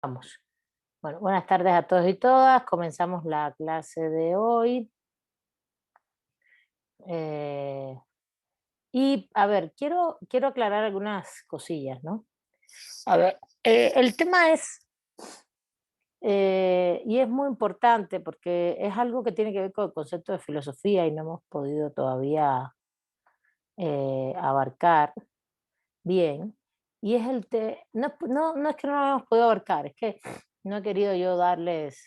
Vamos. Bueno, buenas tardes a todos y todas. Comenzamos la clase de hoy. Eh, y a ver, quiero aclarar algunas cosillas, ¿no? A ver, el tema es, y es muy importante porque es algo que tiene que ver con el concepto de filosofía y no hemos podido todavía abarcar bien. Y es no es que no lo hemos podido abarcar, es que no he querido yo darles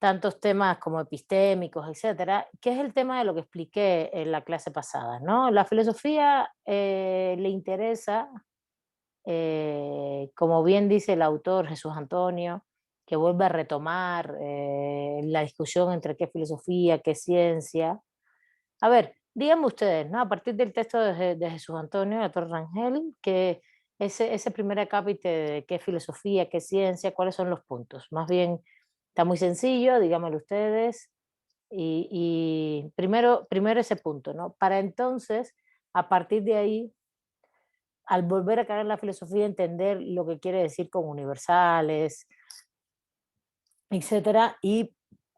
tantos temas como epistémicos, etcétera, que es el tema de lo que expliqué en la clase pasada, ¿no? La filosofía le interesa, como bien dice el autor Jesús Antonio, que vuelve a retomar la discusión entre qué filosofía, qué ciencia. A ver, díganme ustedes, ¿no? A partir del texto de Jesús Antonio, de Torre Rangel, que ese primer acápite de qué filosofía, qué ciencia, cuáles son los puntos. Más bien, está muy sencillo, díganmelo ustedes. Y primero ese punto, ¿no? Para entonces, a partir de ahí, al volver a caer en la filosofía, entender lo que quiere decir con universales, etcétera, y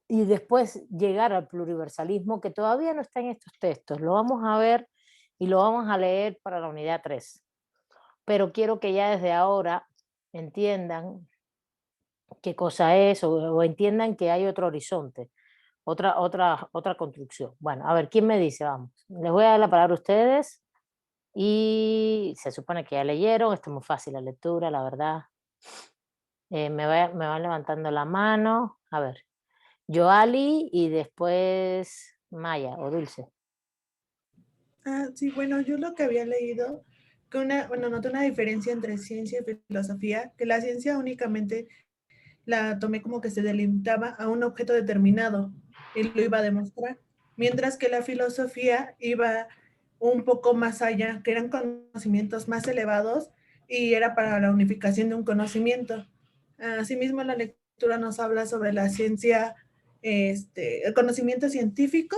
después llegar al pluriversalismo, que todavía no está en estos textos. Lo vamos a ver y lo vamos a leer para la unidad 3. Pero quiero que ya desde ahora entiendan qué cosa es o entiendan que hay otro horizonte, otra construcción. Bueno, a ver, ¿quién me dice? Vamos. Les voy a dar la palabra a ustedes y se supone que ya leyeron, esto es muy fácil la lectura, la verdad. Me van levantando la mano. A ver. Joali y después Maya o Dulce. Sí, bueno, yo lo que había leído, noté una diferencia entre ciencia y filosofía, que la ciencia únicamente la tomé como que se delimitaba a un objeto determinado y lo iba a demostrar, mientras que la filosofía iba un poco más allá, que eran conocimientos más elevados y era para la unificación de un conocimiento. Asimismo, la lectura nos habla sobre la ciencia, el conocimiento científico,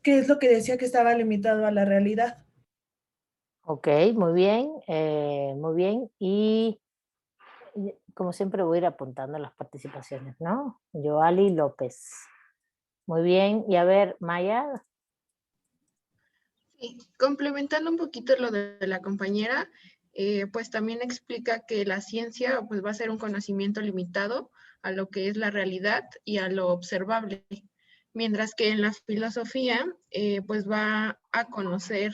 que es lo que decía que estaba limitado a la realidad. Ok, muy bien. Y como siempre voy a ir apuntando las participaciones, ¿no? Joali López. Muy bien. Y a ver, Maya. Sí, complementando un poquito lo de la compañera, pues también explica que la ciencia pues, va a ser un conocimiento limitado a lo que es la realidad y a lo observable, mientras que en la filosofía pues va a conocer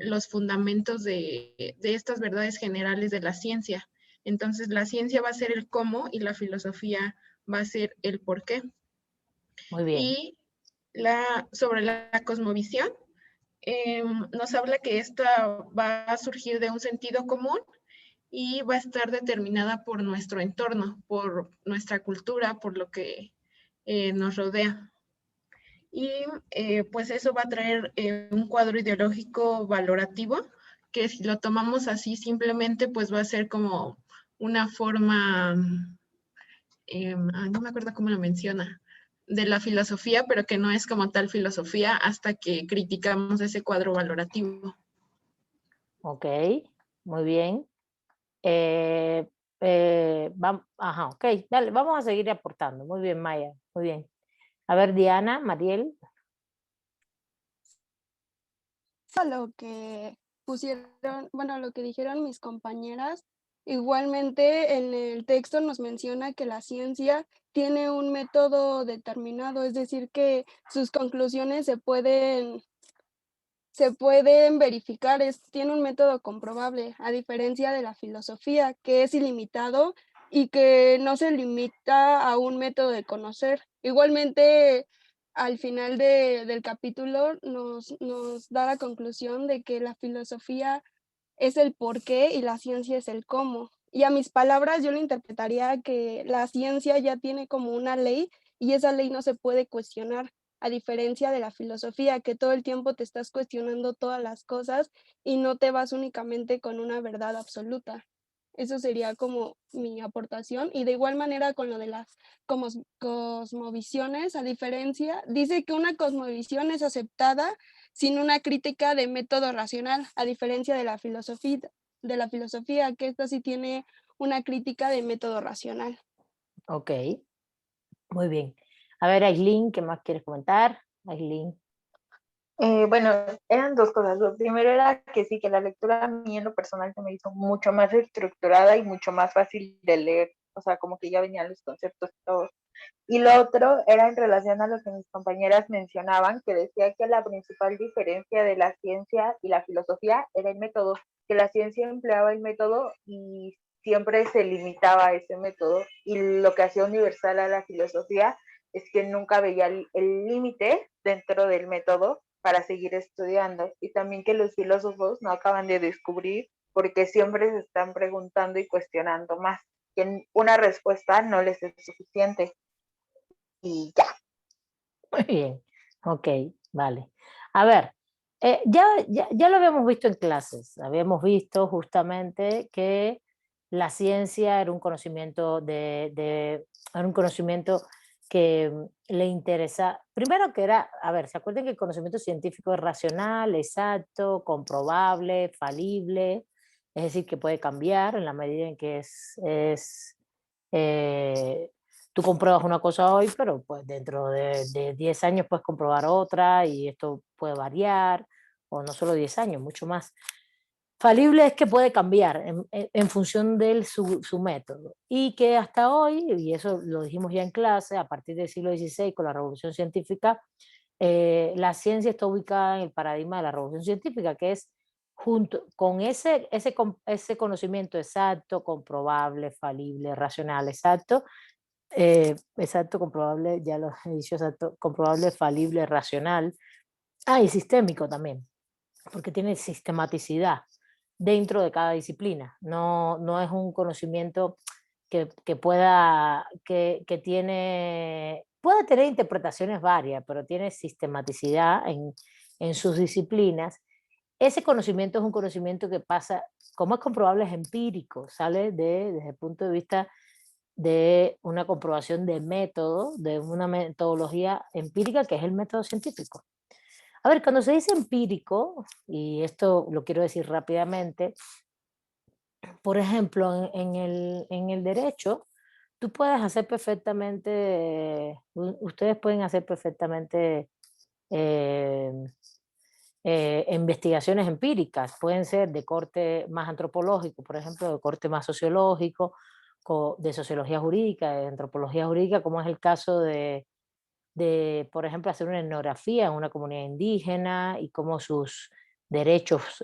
los fundamentos de estas verdades generales de la ciencia. Entonces la ciencia va a ser el cómo y la filosofía va a ser el por qué. Muy bien. Y sobre la cosmovisión, nos habla que esta va a surgir de un sentido común y va a estar determinada por nuestro entorno, por nuestra cultura, por lo que nos rodea. Y pues eso va a traer un cuadro ideológico valorativo, que si lo tomamos así simplemente, pues va a ser como una forma, no me acuerdo cómo lo menciona, de la filosofía, pero que no es como tal filosofía hasta que criticamos ese cuadro valorativo. Ok, muy bien. Ajá, ok, dale, vamos a seguir aportando. Muy bien, Maya. Muy bien. A ver, Diana, Mariel. A lo que pusieron, bueno, lo que dijeron mis compañeras, igualmente en el texto nos menciona que la ciencia tiene un método determinado, es decir, que sus conclusiones se pueden verificar, tiene un método comprobable, a diferencia de la filosofía, que es ilimitado y que no se limita a un método de conocer. Igualmente, al final del capítulo nos da la conclusión de que la filosofía es el por qué y la ciencia es el cómo. Y a mis palabras yo lo interpretaría que la ciencia ya tiene como una ley y esa ley no se puede cuestionar, a diferencia de la filosofía, que todo el tiempo te estás cuestionando todas las cosas y no te vas únicamente con una verdad absoluta. Eso sería como mi aportación. Y de igual manera con lo de las cosmovisiones, a diferencia, dice que una cosmovisión es aceptada sin una crítica de método racional, a diferencia de la filosofía, que esta sí tiene una crítica de método racional. Ok, muy bien. A ver, Aileen, ¿qué más quieres comentar? Aileen. Bueno, eran dos cosas. Lo primero era que sí, que la lectura a mí en lo personal se me hizo mucho más estructurada y mucho más fácil de leer. O sea, como que ya venían los conceptos y todo. Y lo otro era en relación a lo que mis compañeras mencionaban, que decía que la principal diferencia de la ciencia y la filosofía era el método, que la ciencia empleaba el método y siempre se limitaba a ese método. Y lo que hacía universal a la filosofía es que nunca veía el límite dentro del método para seguir estudiando. Y también que los filósofos no acaban de descubrir porque siempre se están preguntando y cuestionando más, que una respuesta no les es suficiente. Y ya. Muy bien, ok, vale. A ver, ya lo habíamos visto en clases, habíamos visto justamente que la ciencia era un conocimiento era un conocimiento que le interesa, primero que era, a ver, ¿se acuerdan que el conocimiento científico es racional, exacto, comprobable, falible? Es decir, que puede cambiar en la medida en que eh, tú compruebas una cosa hoy, pero pues dentro de 10 años puedes comprobar otra y esto puede variar, o no solo 10 años, mucho más. Falible es que puede cambiar en función de su método y que hasta hoy, y eso lo dijimos ya en clase, a partir del siglo XVI con la revolución científica, la ciencia está ubicada en el paradigma de la revolución científica, que es junto con ese conocimiento exacto, comprobable, falible, racional, exacto, exacto, comprobable, ya lo he dicho, exacto, comprobable, falible, racional, y sistémico también, porque tiene sistematicidad dentro de cada disciplina, no es un conocimiento que pueda, que tiene, puede tener interpretaciones varias, pero tiene sistematicidad en sus disciplinas. Ese conocimiento es un conocimiento que pasa, como es comprobable, es empírico, sale desde el punto de vista de una comprobación de método, de una metodología empírica que es el método científico. A ver, cuando se dice empírico, y esto lo quiero decir rápidamente, por ejemplo, en el derecho, tú puedes hacer perfectamente, ustedes pueden hacer perfectamente eh, investigaciones empíricas, pueden ser de corte más antropológico, por ejemplo, de corte más sociológico, de sociología jurídica, de antropología jurídica, como es el caso por ejemplo, hacer una etnografía en una comunidad indígena y cómo sus derechos,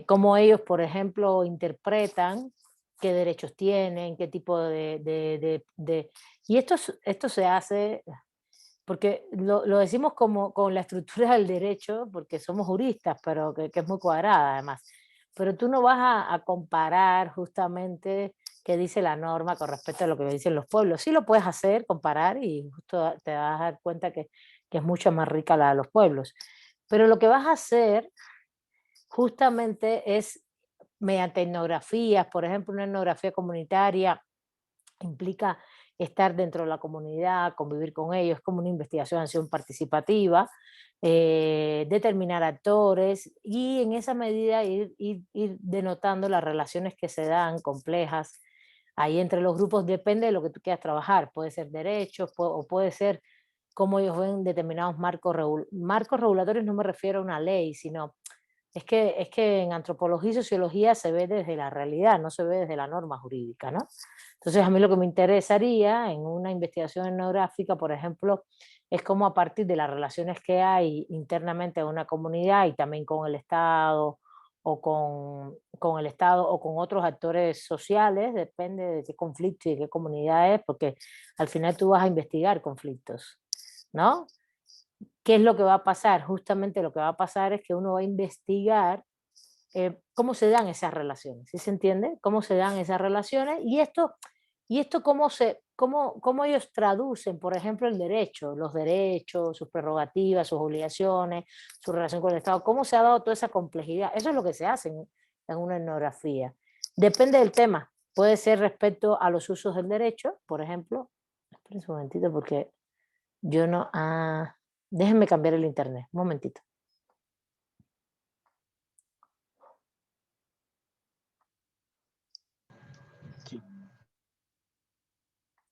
cómo ellos, por ejemplo, interpretan qué derechos tienen, qué tipo y esto se hace, porque lo decimos como con la estructura del derecho, porque somos juristas, pero que es muy cuadrada además. Pero tú no vas a comparar justamente qué dice la norma con respecto a lo que dicen los pueblos. Sí lo puedes hacer, comparar, y justo te vas a dar cuenta que es mucho más rica la de los pueblos. Pero lo que vas a hacer justamente es mediante etnografías, por ejemplo, una etnografía comunitaria implica estar dentro de la comunidad, convivir con ellos, es como una investigación participativa, determinar actores y en esa medida ir denotando las relaciones que se dan complejas ahí entre los grupos, depende de lo que tú quieras trabajar, puede ser derechos o puede ser cómo ellos ven determinados marcos regulatorios, no me refiero a una ley, sino es que en antropología y sociología se ve desde la realidad, no se ve desde la norma jurídica, ¿no? Entonces a mí lo que me interesaría en una investigación etnográfica, por ejemplo, es cómo a partir de las relaciones que hay internamente en una comunidad y también con el Estado con el Estado o con otros actores sociales, depende de qué conflicto y de qué comunidad es, porque al final tú vas a investigar conflictos, ¿no? ¿Qué es lo que va a pasar? Justamente lo que va a pasar es que uno va a investigar cómo se dan esas relaciones, ¿sí se entiende? Cómo se dan esas relaciones y esto cómo ellos traducen, por ejemplo, el derecho, los derechos, sus prerrogativas, sus obligaciones, su relación con el Estado, cómo se ha dado toda esa complejidad. Eso es lo que se hace en una etnografía. Depende del tema. Puede ser respecto a los usos del derecho, por ejemplo. Esperen un momentito porque yo no... déjenme cambiar el internet, un momentito.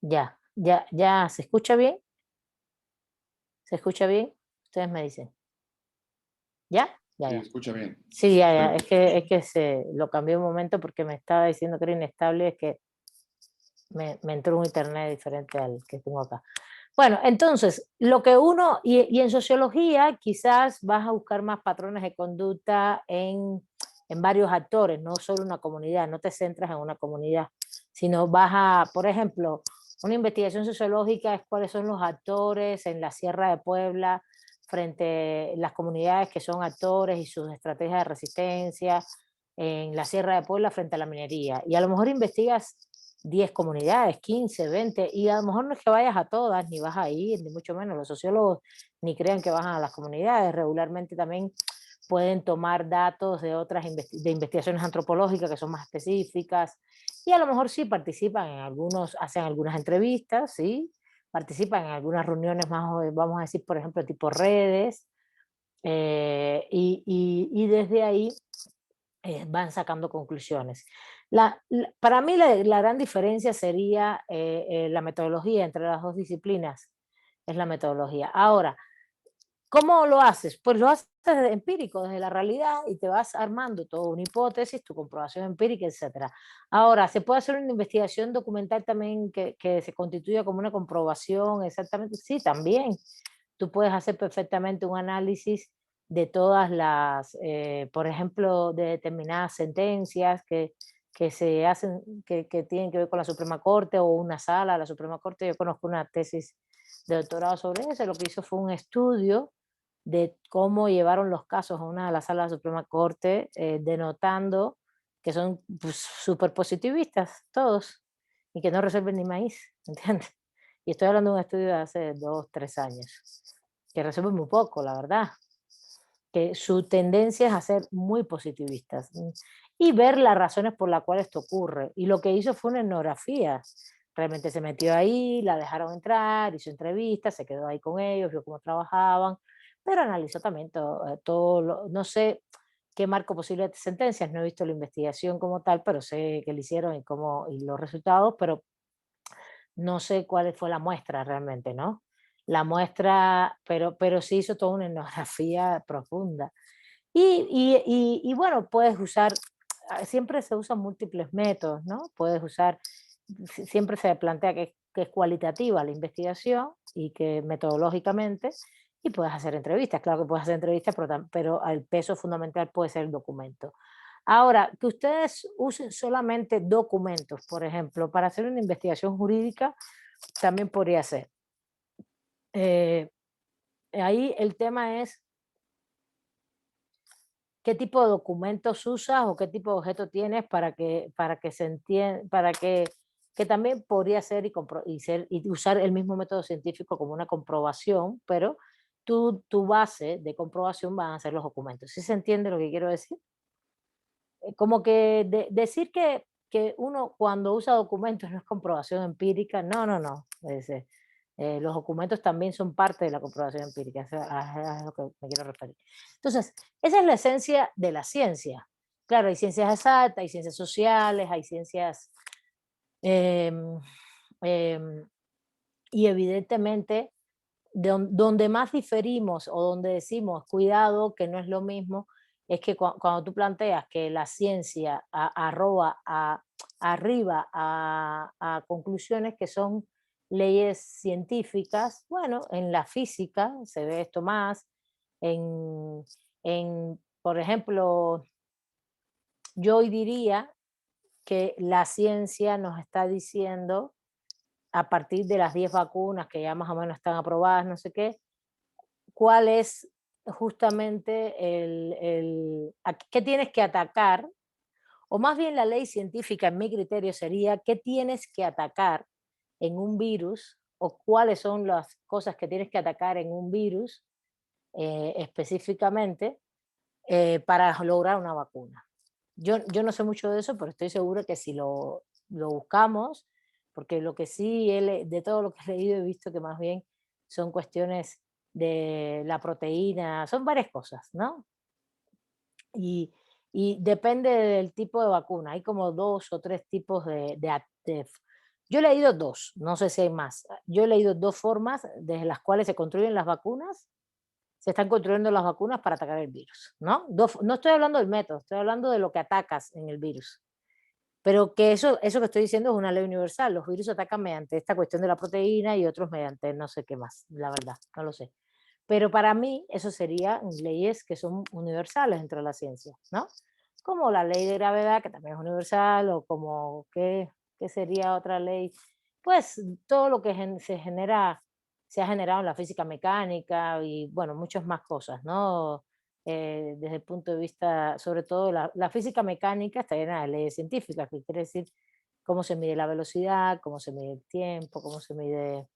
Ya, ¿se escucha bien? ¿Se escucha bien? Ustedes me dicen. ¿Ya? Sí, Ya. escucha bien. Sí, ya. Es que se lo cambié un momento porque me estaba diciendo que era inestable, es que me entró un internet diferente al que tengo acá. Bueno, entonces, lo que uno, y en sociología quizás vas a buscar más patrones de conducta en varios actores, no solo una comunidad, no te centras en una comunidad, sino vas a, por ejemplo, una investigación sociológica es cuáles son los actores en la Sierra de Puebla frente a las comunidades que son actores y sus estrategias de resistencia en la Sierra de Puebla frente a la minería. Y a lo mejor investigas 10 comunidades, 15, 20, y a lo mejor no es que vayas a todas, ni vas a ir, ni mucho menos. Los sociólogos ni crean que bajan a las comunidades. Regularmente también pueden tomar datos de otras de investigaciones antropológicas que son más específicas, y a lo mejor sí participan en algunos, hacen algunas entrevistas, sí, participan en algunas reuniones más, vamos a decir, por ejemplo, tipo redes, y desde ahí van sacando conclusiones. Para mí la gran diferencia sería la metodología entre las dos disciplinas, es la metodología. Ahora, ¿cómo lo haces? Pues lo haces desde empírico, desde la realidad, y te vas armando toda una hipótesis, tu comprobación empírica, etc. Ahora, ¿se puede hacer una investigación documental también que se constituya como una comprobación? Exactamente, sí, también. Tú puedes hacer perfectamente un análisis de todas las, por ejemplo, de determinadas sentencias que se hacen, que tienen que ver con la Suprema Corte o una sala de la Suprema Corte. Yo conozco una tesis de doctorado sobre eso. Lo que hizo fue un estudio de cómo llevaron los casos a una de las salas de la Suprema Corte, denotando que son súper positivistas todos y que no resuelven ni maíz, ¿entiendes? Y estoy hablando de un estudio de hace 2, 3 años, que resuelve muy poco, la verdad, que su tendencia es a ser muy positivistas y ver las razones por las cuales esto ocurre. Y lo que hizo fue una etnografía. Realmente se metió ahí, la dejaron entrar, hizo entrevistas, se quedó ahí con ellos, vio cómo trabajaban, pero analizó también todo no sé qué marco posible de sentencias, no he visto la investigación como tal, pero sé que le hicieron y los resultados, pero no sé cuál fue la muestra realmente, ¿no? La muestra, pero sí hizo toda una etnografía profunda. Y bueno, puedes usar, siempre se usan múltiples métodos, ¿no? Puedes usar, siempre se plantea que es cualitativa la investigación y que metodológicamente, y puedes hacer entrevistas, claro que puedes hacer entrevistas, pero el peso fundamental puede ser el documento. Ahora, que ustedes usen solamente documentos, por ejemplo, para hacer una investigación jurídica, también podría ser. Ahí el tema es qué tipo de documentos usas o qué tipo de objeto tienes para que se entienda, que también podría ser y usar el mismo método científico como una comprobación, pero tu base de comprobación van a ser los documentos. ¿Sí se entiende lo que quiero decir? Como que decir que uno cuando usa documentos no es comprobación empírica, no, no, no. Los documentos también son parte de la comprobación empírica, eso es lo que me quiero referir. Entonces, esa es la esencia de la ciencia. Claro, hay ciencias exactas, hay ciencias sociales, hay ciencias... em, em, y evidentemente, donde más diferimos o donde decimos, cuidado, que no es lo mismo, es que cuando tú planteas que la ciencia arriba a conclusiones que son leyes científicas, bueno, en la física se ve esto más, por ejemplo, yo hoy diría que la ciencia nos está diciendo, a partir de las 10 vacunas que ya más o menos están aprobadas, no sé qué, cuál es justamente qué tienes que atacar, o más bien la ley científica en mi criterio sería qué tienes que atacar en un virus o cuáles son las cosas que tienes que atacar en un virus específicamente para lograr una vacuna. Yo no sé mucho de eso, pero estoy segura que si lo buscamos, porque lo que sí, de todo lo que he leído, he visto que más bien son cuestiones de la proteína, son varias cosas, ¿no? Y, y depende del tipo de vacuna. Hay como 2 o 3 tipos Yo he leído dos, no sé si hay más. Yo he leído dos formas desde las cuales se construyen las vacunas. Se están construyendo las vacunas para atacar el virus, ¿no? No estoy hablando del método, estoy hablando de lo que atacas en el virus. Pero que eso que estoy diciendo es una ley universal. Los virus atacan mediante esta cuestión de la proteína y otros mediante no sé qué más, la verdad, no lo sé. Pero para mí eso serían leyes que son universales dentro de la ciencia, ¿no? Como la ley de gravedad, que también es universal, o como, ¿qué sería otra ley? Pues todo lo que se ha generado en la física mecánica y, bueno, muchas más cosas, ¿no? Desde el punto de vista, sobre todo la física mecánica está llena de leyes científicas, que quiere decir cómo se mide la velocidad, cómo se mide el tiempo, cómo se mide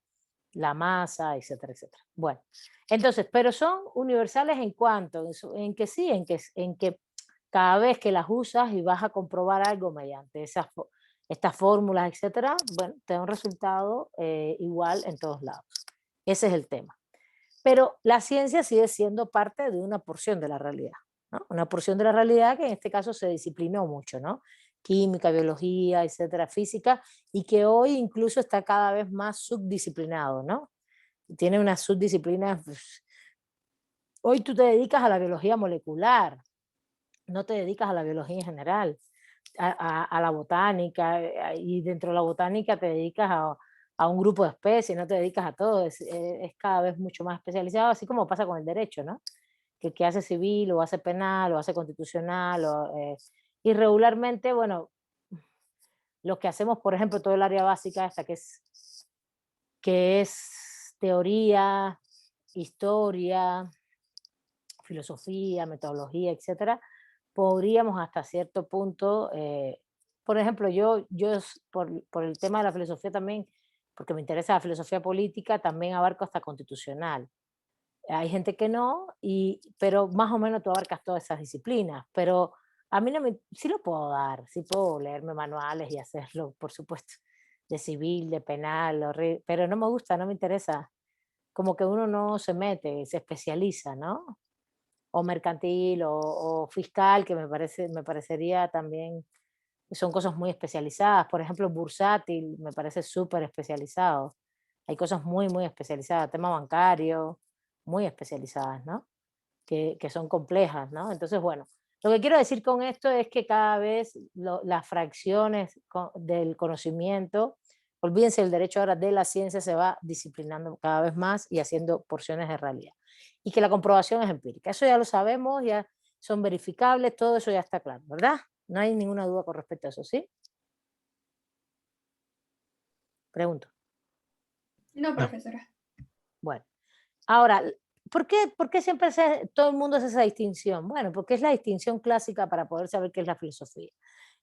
la masa, etcétera, etcétera. Bueno, entonces, pero son universales en cuanto, en que sí, en que cada vez que las usas y vas a comprobar algo mediante estas fórmulas, etcétera, bueno, te da un resultado igual en todos lados. Ese es el tema. Pero la ciencia sigue siendo parte de una porción de la realidad, ¿no? Una porción de la realidad que en este caso se disciplinó mucho, ¿no? Química, biología, etcétera, física, y que hoy incluso está cada vez más subdisciplinado, ¿no? Tiene una subdisciplina. Pues, hoy tú te dedicas a la biología molecular, no te dedicas a la biología en general, a la botánica, y dentro de la botánica te dedicas a un grupo de especies, no te dedicas a todo, es cada vez mucho más especializado, así como pasa con el derecho, ¿no? Que hace civil, o hace penal, o hace constitucional, y regularmente, bueno, los que hacemos, por ejemplo, todo el área básica esta, que es teoría, historia, filosofía, metodología, etcétera, podríamos hasta cierto punto, por ejemplo, por el tema de la filosofía también, porque me interesa la filosofía política, también abarco hasta constitucional. Hay gente que no, pero más o menos tú abarcas todas esas disciplinas, pero a mí no me, sí lo puedo dar, sí puedo leerme manuales y hacerlo, por supuesto, de civil, de penal, pero no me gusta, no me interesa, como que uno no se mete, se especializa, ¿no? O mercantil o fiscal, que me parecería también, son cosas muy especializadas. Por ejemplo, bursátil me parece súper especializado. Hay cosas muy, muy especializadas, tema bancario, muy especializadas, ¿no? Que son complejas, ¿no? Entonces, bueno, lo que quiero decir con esto es que cada vez las fracciones del conocimiento, olvídense, el derecho ahora de la ciencia se va disciplinando cada vez más y haciendo porciones de realidad. Y que la comprobación es empírica. Eso ya lo sabemos, ya son verificables, todo eso ya está claro, ¿verdad? No hay ninguna duda con respecto a eso, ¿sí? Pregunto. No, profesora. Bueno, ahora, ¿por qué siempre todo el mundo hace esa distinción? Bueno, porque es la distinción clásica para poder saber qué es la filosofía.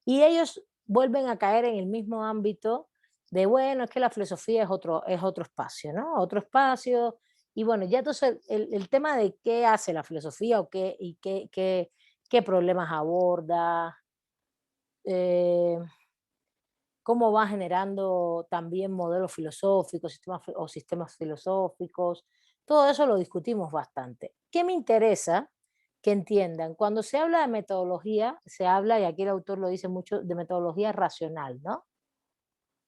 Y ellos vuelven a caer en el mismo ámbito de, bueno, es que la filosofía es otro espacio, ¿no? Otro espacio. Y bueno, ya entonces el tema de qué hace la filosofía o qué problemas aborda, eh, cómo va generando también modelos filosóficos, sistemas filosóficos, todo eso lo discutimos bastante. ¿Qué me interesa? Que entiendan, cuando se habla de metodología, se habla, y aquí el autor lo dice mucho, de metodología racional, ¿no?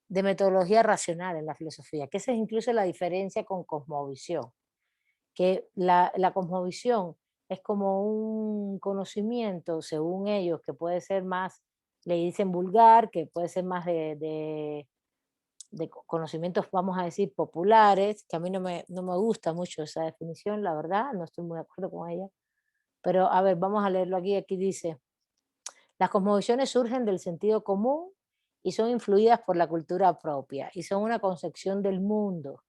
De metodología racional en la filosofía, que esa es incluso la diferencia con cosmovisión, que la cosmovisión es como un conocimiento, según ellos, que puede ser más, le dicen vulgar, que puede ser más de conocimientos, vamos a decir, populares, que a mí no me gusta mucho esa definición, la verdad, no estoy muy de acuerdo con ella. Pero a ver, vamos a leerlo aquí. Aquí dice, las cosmovisiones surgen del sentido común y son influidas por la cultura propia y son una concepción del mundo.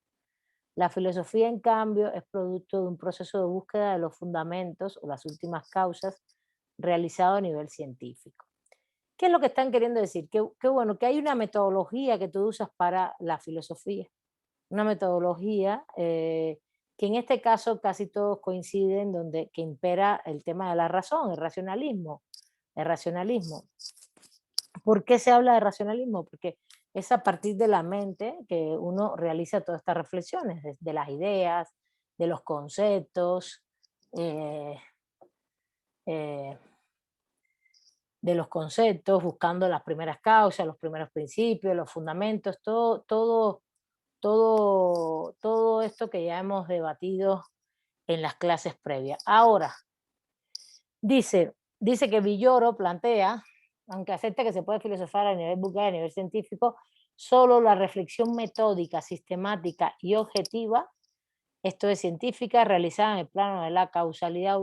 La filosofía, en cambio, es producto de un proceso de búsqueda de los fundamentos o las últimas causas realizado a nivel científico. ¿Qué es lo que están queriendo decir? Que bueno, que hay una metodología que tú usas para la filosofía, una metodología que en este caso casi todos coinciden, donde que impera el tema de la razón, el racionalismo. El racionalismo. ¿Por qué se habla de racionalismo? Porque es a partir de la mente que uno realiza todas estas reflexiones, de las ideas, de los conceptos, eh, de los conceptos, buscando las primeras causas, los primeros principios, los fundamentos, todo esto que ya hemos debatido en las clases previas. Ahora, dice que Villoro plantea, aunque acepta que se puede filosofar a nivel vulgar y a nivel científico, solo la reflexión metódica, sistemática y objetiva, esto es científica, realizada en el plano de la causalidad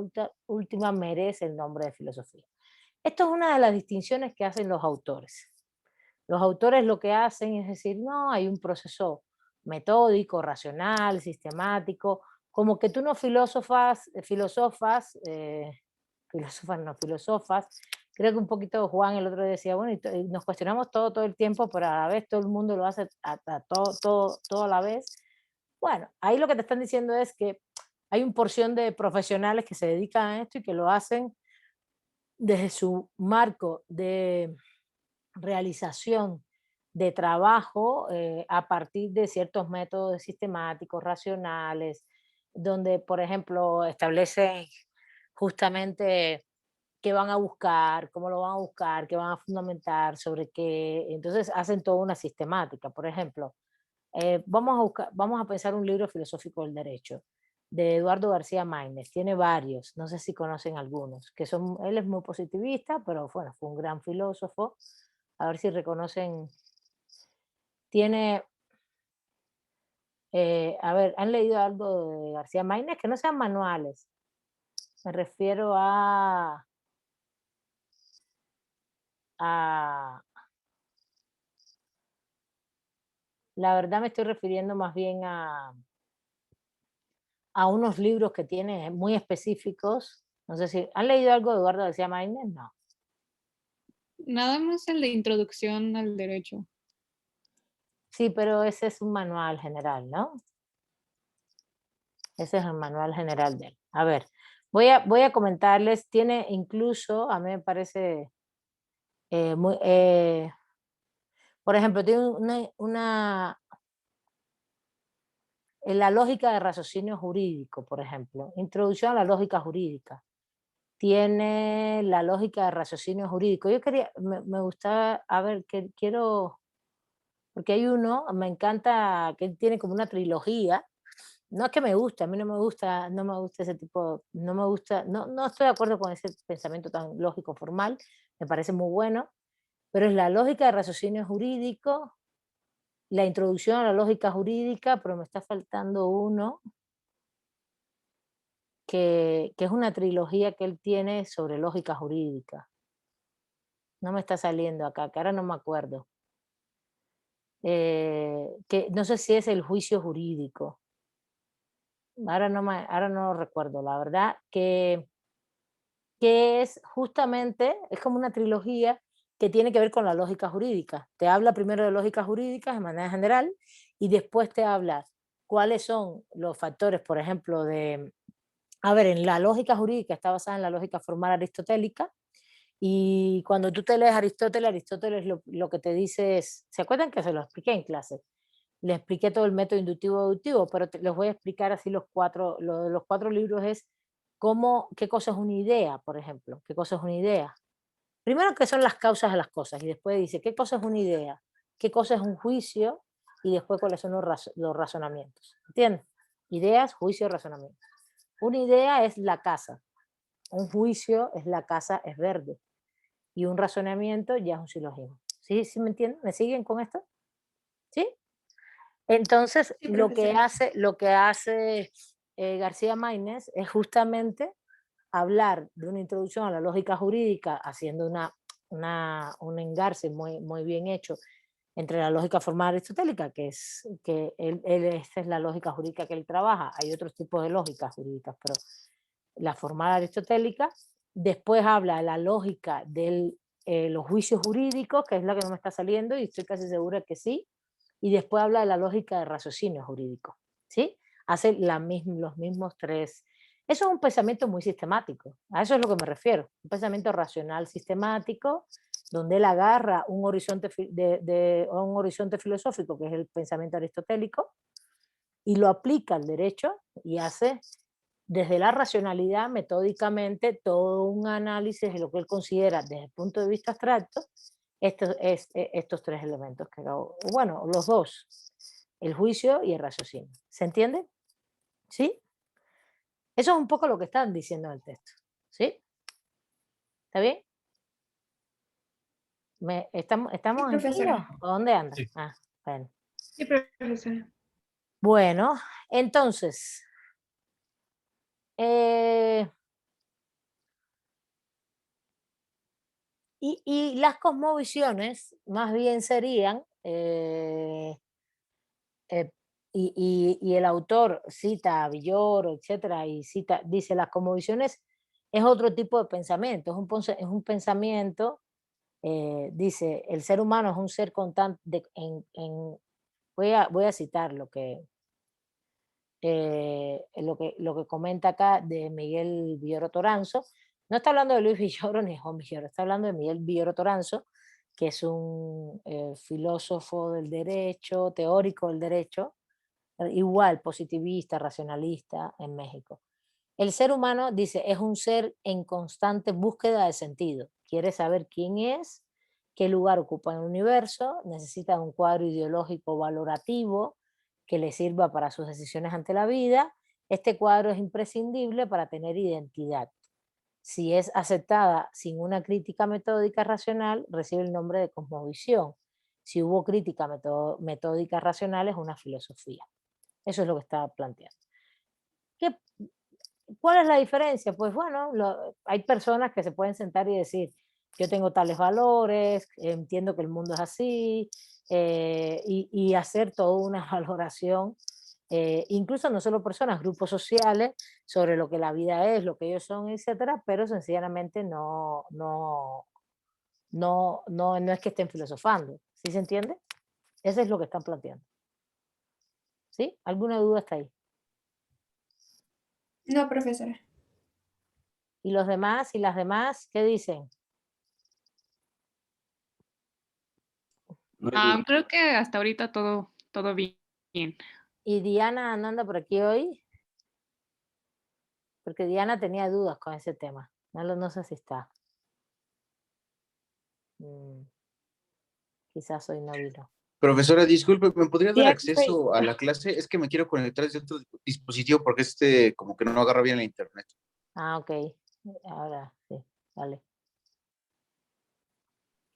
última, merece el nombre de filosofía. Esto es una de las distinciones que hacen los autores. Los autores lo que hacen es decir, no, hay un proceso metódico, racional, sistemático, como que tú no filosofas, creo que un poquito Juan el otro día decía, bueno, y nos cuestionamos todo el tiempo, pero a la vez todo el mundo lo hace todo a la vez. Bueno, ahí lo que te están diciendo es que hay una porción de profesionales que se dedican a esto y que lo hacen desde su marco de realización de trabajo a partir de ciertos métodos sistemáticos, racionales, donde, por ejemplo, establecen justamente qué van a buscar, cómo lo van a buscar, qué van a fundamentar, sobre qué. Entonces hacen toda una sistemática. Por ejemplo, vamos a pensar un libro filosófico del derecho de Eduardo García Maínez. Tiene varios, no sé si conocen algunos, él es muy positivista, pero bueno, fue un gran filósofo. A ver si reconocen. Tiene, a ver, ¿han leído algo de García Maínez? Que no sean manuales. Me refiero a la verdad me estoy refiriendo más bien a unos libros que tiene muy específicos. No sé si, ¿han leído algo de Eduardo García Maínez? No. Nada más el de introducción al derecho. Sí, pero ese es un manual general, ¿no? Ese es el manual general de él. A ver, voy a comentarles, tiene incluso, a mí me parece por ejemplo, tiene la lógica de raciocinio jurídico, por ejemplo, introducción a la lógica jurídica. Tiene la lógica de raciocinio jurídico. Yo me gustaba, a ver, que quiero, porque hay uno, me encanta, que tiene como una trilogía. No es que me guste, a mí no me gusta ese tipo, no estoy de acuerdo con ese pensamiento tan lógico formal, me parece muy bueno, pero es la lógica de raciocinio jurídico, la introducción a la lógica jurídica, pero me está faltando uno que es una trilogía que él tiene sobre lógica jurídica. No me está saliendo acá, que ahora no me acuerdo. Que no sé si es el juicio jurídico. Ahora no lo recuerdo, la verdad, que es justamente, es como una trilogía que tiene que ver con la lógica jurídica. Te habla primero de lógica jurídica de manera general y después te habla cuáles son los factores, por ejemplo, a ver, en la lógica jurídica está basada en la lógica formal aristotélica y cuando tú te lees Aristóteles lo que te dice es, ¿se acuerdan que se lo expliqué en clase? Les expliqué todo el método inductivo-deductivo, pero les voy a explicar así los cuatro libros es qué cosa es una idea, por ejemplo, qué cosa es una idea. Primero, qué son las causas de las cosas, y después dice, qué cosa es una idea, qué cosa es un juicio, y después cuáles son los razonamientos. ¿Entiendes? Ideas, juicio, razonamiento. Una idea es la casa, un juicio es la casa es verde, y un razonamiento ya es un silogismo. ¿Sí me entienden? ¿Me siguen con esto? ¿Sí? Entonces, Sí, lo que profesora. hace García Maínez es justamente hablar de una introducción a la lógica jurídica, haciendo un engarce muy bien hecho entre la lógica formal aristotélica, que esta es la lógica jurídica que él trabaja. Hay otros tipos de lógicas jurídicas, pero la formal aristotélica. Después habla de la lógica de los juicios jurídicos, que es la que no me está saliendo, y estoy casi segura que sí. Y después habla de la lógica de raciocinio jurídico, ¿sí? Hace los mismos tres. Eso es un pensamiento muy sistemático, a eso es lo que me refiero, un pensamiento racional sistemático, donde él agarra un horizonte filosófico, que es el pensamiento aristotélico, y lo aplica al derecho y hace desde la racionalidad, metódicamente, todo un análisis de lo que él considera desde el punto de vista abstracto, estos tres elementos, bueno, los dos, el juicio y el raciocinio. ¿Se entiende? ¿Sí? Eso es un poco lo que están diciendo en el texto. ¿Sí? ¿Está bien? ¿Estamos Sí, entendidos? profesora. ¿O dónde andan? Sí. Ah, bueno. Sí, profesora. Bueno, entonces, y las cosmovisiones más bien serían, y el autor cita a Villoro, etcétera, y dice, las cosmovisiones es otro tipo de pensamiento, es un pensamiento, dice, el ser humano es un ser constante, voy a citar lo que comenta acá de Miguel Villoro Toranzo. No está hablando de Luis Villoro ni Juan Villoro, está hablando de Miguel Villoro Toranzo, que es un filósofo del derecho, teórico del derecho, igual positivista, racionalista en México. El ser humano, dice, es un ser en constante búsqueda de sentido. Quiere saber quién es, qué lugar ocupa en el universo, necesita un cuadro ideológico valorativo que le sirva para sus decisiones ante la vida. Este cuadro es imprescindible para tener identidad. Si es aceptada sin una crítica metódica racional, recibe el nombre de cosmovisión. Si hubo crítica metódica racional, es una filosofía. Eso es lo que está planteando. ¿Cuál es la diferencia? Pues bueno, hay personas que se pueden sentar y decir, yo tengo tales valores, entiendo que el mundo es así, y hacer toda una valoración, incluso no solo personas, grupos sociales, sobre lo que la vida es, lo que ellos son, etcétera, pero sencillamente no es que estén filosofando. ¿Sí se entiende? Eso es lo que están planteando. ¿Sí? ¿Alguna duda hasta ahí? No, profesora. ¿Y los demás y las demás qué dicen? No hay duda. Creo que hasta ahorita todo bien. ¿Y Diana no anda por aquí hoy? Porque Diana tenía dudas con ese tema. No sé si está. Quizás hoy no vino. Profesora, disculpe, ¿me podría Sí, dar aquí estoy. acceso a la clase? Es que me quiero conectar desde otro dispositivo porque como que no agarra bien la internet. Ah, ok. Ahora sí, vale.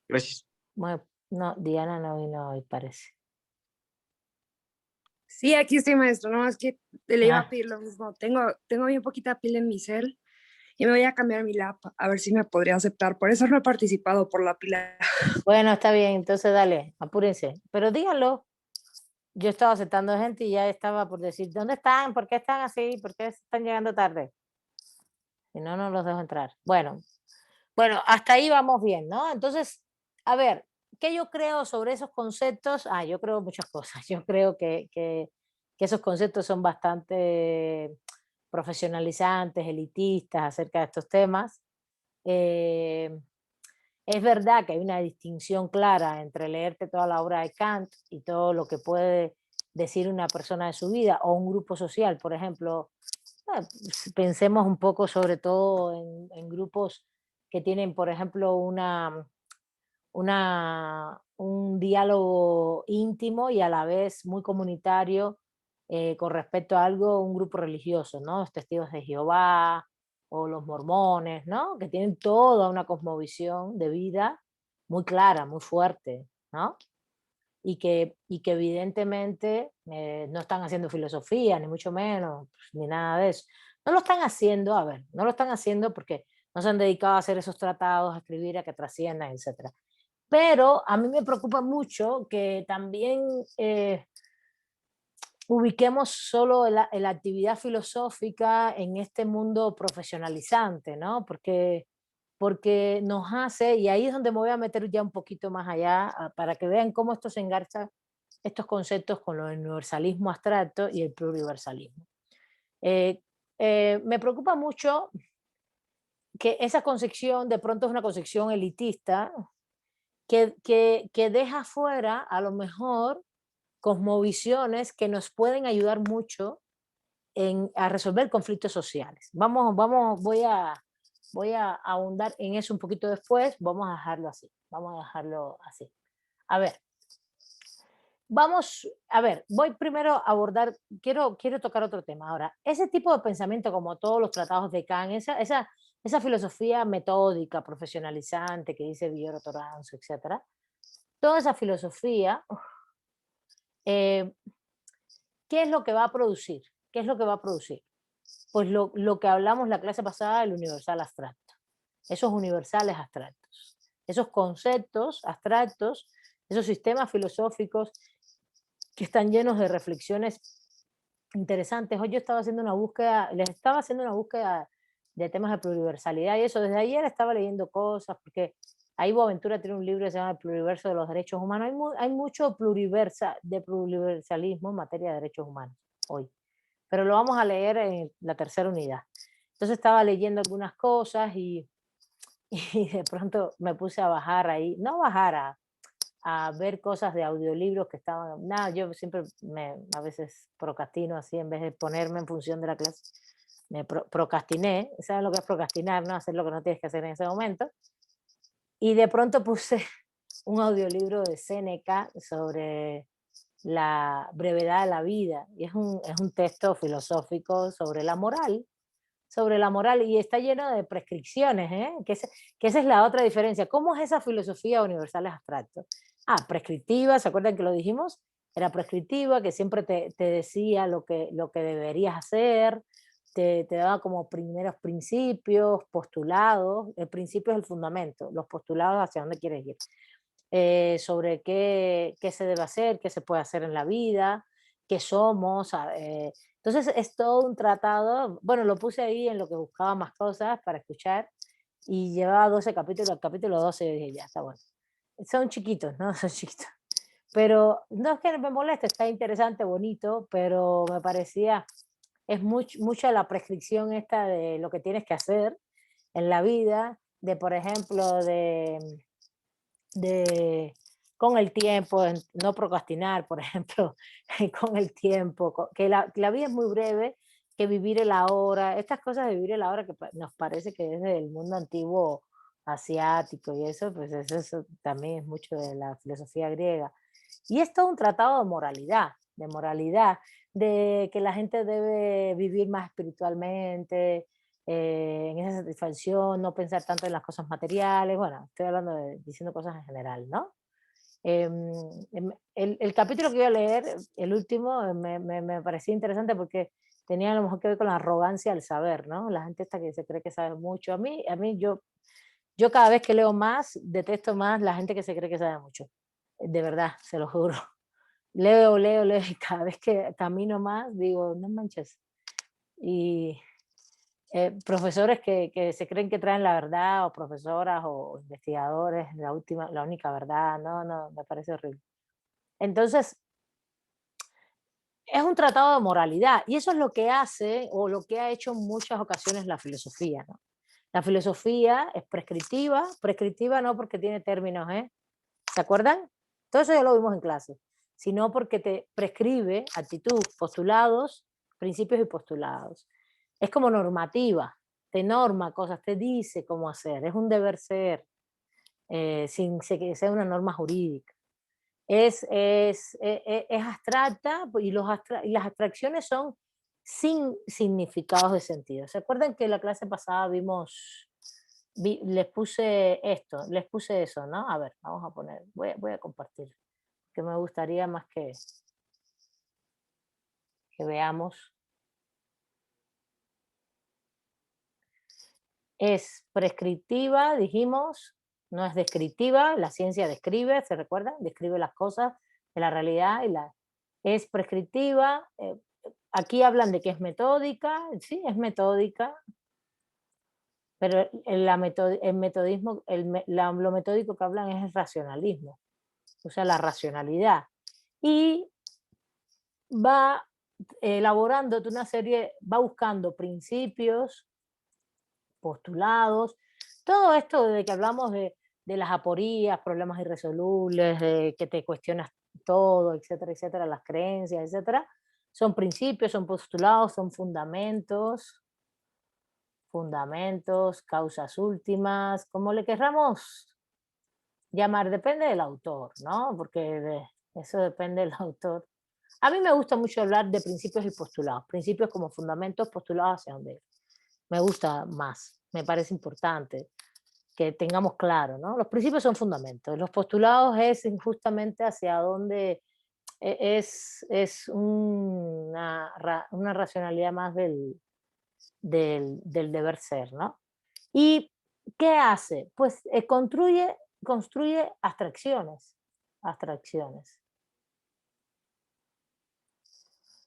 Gracias. Bueno, no, Diana no vino hoy, parece. Sí, aquí estoy, maestro. No, es que le iba a Ah, pedir lo mismo. Tengo bien poquita pila en mi cel y me voy a cambiar mi lap a ver si me podría aceptar. Por eso no he participado por la pila. bueno, está bien, entonces dale, apúrense. Pero díganlo. Yo estaba aceptando gente y ya estaba por decir, ¿dónde están? ¿Por qué están así? ¿Por qué están llegando tarde? Si no, no los dejo entrar. Bueno, hasta ahí vamos bien, ¿no? Entonces, a ver, ¿qué yo creo sobre esos conceptos? Yo creo muchas cosas. Yo creo que esos conceptos son bastante profesionalizantes, elitistas acerca de estos temas. Es verdad que hay una distinción clara entre leerte toda la obra de Kant y todo lo que puede decir una persona de su vida o un grupo social, por ejemplo. Pensemos un poco sobre todo en grupos que tienen, por ejemplo, un diálogo íntimo y a la vez muy comunitario, con respecto a algo, un grupo religioso, ¿no? Los testigos de Jehová o los mormones, ¿no? Que tienen toda una cosmovisión de vida muy clara, muy fuerte, ¿no? Y que evidentemente no están haciendo filosofía, ni mucho menos, ni nada de eso. No lo están haciendo, a ver, no lo están haciendo porque no se han dedicado a hacer esos tratados, a escribir, a que trasciendan, etc. Pero a mí me preocupa mucho que también ubiquemos solo la actividad filosófica en este mundo profesionalizante, ¿no? Porque nos hace, y ahí es donde me voy a meter ya un poquito más allá, para que vean cómo esto se engarza, estos conceptos, con el universalismo abstracto y el pluriversalismo. Me preocupa mucho que esa concepción de pronto es una concepción elitista que deja fuera a lo mejor cosmovisiones que nos pueden ayudar mucho a resolver conflictos sociales. Voy a ahondar en eso un poquito después, vamos a dejarlo así, A ver, voy primero a abordar, quiero tocar otro tema ahora. Ese tipo de pensamiento, como todos los tratados de Kant, esa filosofía metódica, profesionalizante que dice Villoro Toranzo, etcétera, toda esa filosofía, ¿qué es lo que va a producir? ¿Qué es lo que va a producir? Pues lo que hablamos la clase pasada del universal abstracto, esos universales abstractos, esos conceptos abstractos, esos sistemas filosóficos que están llenos de reflexiones interesantes. Hoy yo les estaba haciendo una búsqueda de temas de pluriversalidad y eso, desde ayer estaba leyendo cosas, porque ahí Boaventura tiene un libro que se llama El pluriverso de los derechos humanos. Hay mucho pluriversalismo en materia de derechos humanos hoy, pero lo vamos a leer en la tercera unidad. Entonces estaba leyendo algunas cosas y de pronto me puse a bajar ahí, no bajar a ver cosas de audiolibros que estaban, nada, yo siempre a veces procrastino así, en vez de ponerme en función de la clase, me procrastiné, ¿sabes lo que es procrastinar? ¿No? Hacer lo que no tienes que hacer en ese momento, y de pronto puse un audiolibro de Séneca sobre la brevedad de la vida, y es un texto filosófico sobre la moral, y está lleno de prescripciones, ¿eh? Que esa es la otra diferencia. ¿Cómo es esa filosofía universal abstracta? Prescriptiva, ¿se acuerdan que lo dijimos? Era prescriptiva, que siempre te decía lo que deberías hacer, te daba como primeros principios, postulados. El principio es el fundamento, los postulados hacia dónde quieres ir. Sobre qué se debe hacer, qué se puede hacer en la vida, qué somos. Entonces es todo un tratado, bueno, lo puse ahí en lo que buscaba más cosas para escuchar y llevaba 12 capítulos, el capítulo 12 y dije, ya, está bueno. Son chiquitos, ¿no? Son chiquitos. Pero no es que me moleste, está interesante, bonito, pero me parecía, es mucha la prescripción esta de lo que tienes que hacer en la vida, de por ejemplo, con el tiempo, no procrastinar, por ejemplo, con el tiempo, que la vida es muy breve, que vivir el ahora, estas cosas de vivir el ahora que nos parece que es del mundo antiguo asiático y eso, pues eso también es mucho de la filosofía griega. Y es todo un tratado de moralidad, de que la gente debe vivir más espiritualmente, en esa satisfacción, no pensar tanto en las cosas materiales. Bueno, estoy diciendo cosas en general, ¿no? El capítulo que iba a leer, el último, me parecía interesante porque tenía a lo mejor que ver con la arrogancia al saber, ¿no? La gente esta que se cree que sabe mucho. A mí yo cada vez que leo más, detesto más la gente que se cree que sabe mucho. De verdad, se lo juro. Leo, y cada vez que camino más, digo, no manches. Y profesores que se creen que traen la verdad, o profesoras o investigadores, la única verdad, no, me parece horrible. Entonces, es un tratado de moralidad, y eso es lo que hace, o lo que ha hecho en muchas ocasiones la filosofía, ¿no? La filosofía es prescriptiva no porque tiene términos, ¿se acuerdan? Todo eso ya lo vimos en clase, sino porque te prescribe actitud, postulados, principios y postulados. Es como normativa, te norma cosas, te dice cómo hacer, es un deber ser, sin que sea una norma jurídica. Es abstracta y las abstracciones son sin significados de sentido. ¿Se acuerdan que la clase pasada les puse eso, ¿no? A ver, vamos a poner, voy a compartir, que me gustaría más que veamos. Es prescriptiva, dijimos, no es descriptiva, la ciencia describe, ¿se recuerdan? Describe las cosas de la realidad es prescriptiva. Aquí hablan de que es metódica, sí, es metódica, pero el metodismo, lo metódico que hablan es el racionalismo, o sea, la racionalidad. Y va elaborando una serie, va buscando principios, postulados, todo esto de que hablamos de las aporías, problemas irresolubles, de que te cuestionas todo, etcétera, etcétera, las creencias, etcétera, Son principios, son postulados, son fundamentos, causas últimas, como le querramos llamar, depende del autor, ¿no? Porque eso depende del autor. A mí me gusta mucho hablar de principios y postulados, principios como fundamentos, postulados hacia dónde ir. Me gusta más, me parece importante que tengamos claro, ¿no? Los principios son fundamentos, los postulados es justamente hacia dónde es una racionalidad más del deber ser, ¿no? ¿Y qué hace? Pues construye abstracciones.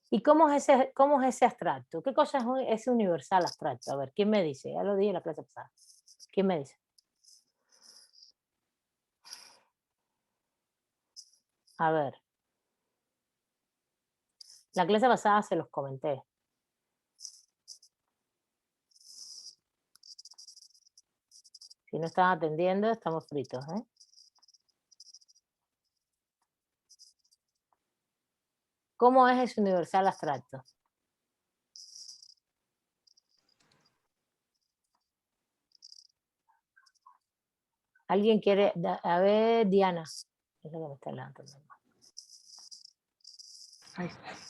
¿Y cómo es ese abstracto? ¿Qué cosa es ese universal abstracto? A ver, ¿quién me dice? Ya lo dije en la clase pasada. ¿Quién me dice? A ver. La clase pasada se los comenté. Si no están atendiendo, estamos fritos, ¿eh? ¿Cómo es ese universal abstracto? ¿Alguien quiere? A ver, Diana. Es lo que me está levantando.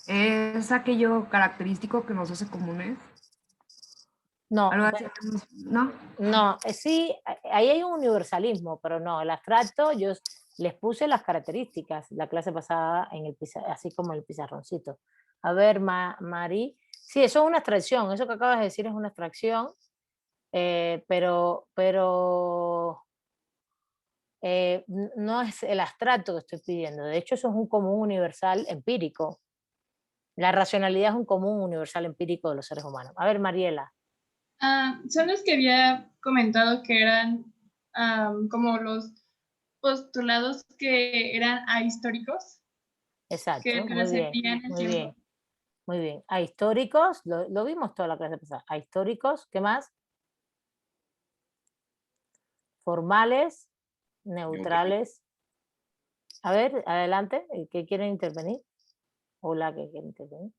¿Es aquello característico que nos hace comunes? No, ¿Algo así? ¿No? no, sí, ahí hay un universalismo, pero no, el abstracto yo les puse las características la clase pasada en el así como en el pizarroncito. A ver, Mari, sí, eso es una abstracción, eso que acabas de decir es una abstracción, pero no es el abstracto que estoy pidiendo, de hecho eso es un común universal empírico. La racionalidad es un común universal empírico de los seres humanos. A ver, Mariela. Son los que había comentado que eran como los postulados que eran ahistóricos. Exacto, Que muy bien, muy bien. Muy bien. Ahistóricos, lo vimos toda la clase pasada. Ahistóricos, ¿qué más? Formales, neutrales. A ver, adelante, ¿el que quiere intervenir? O la que quiere intervenir.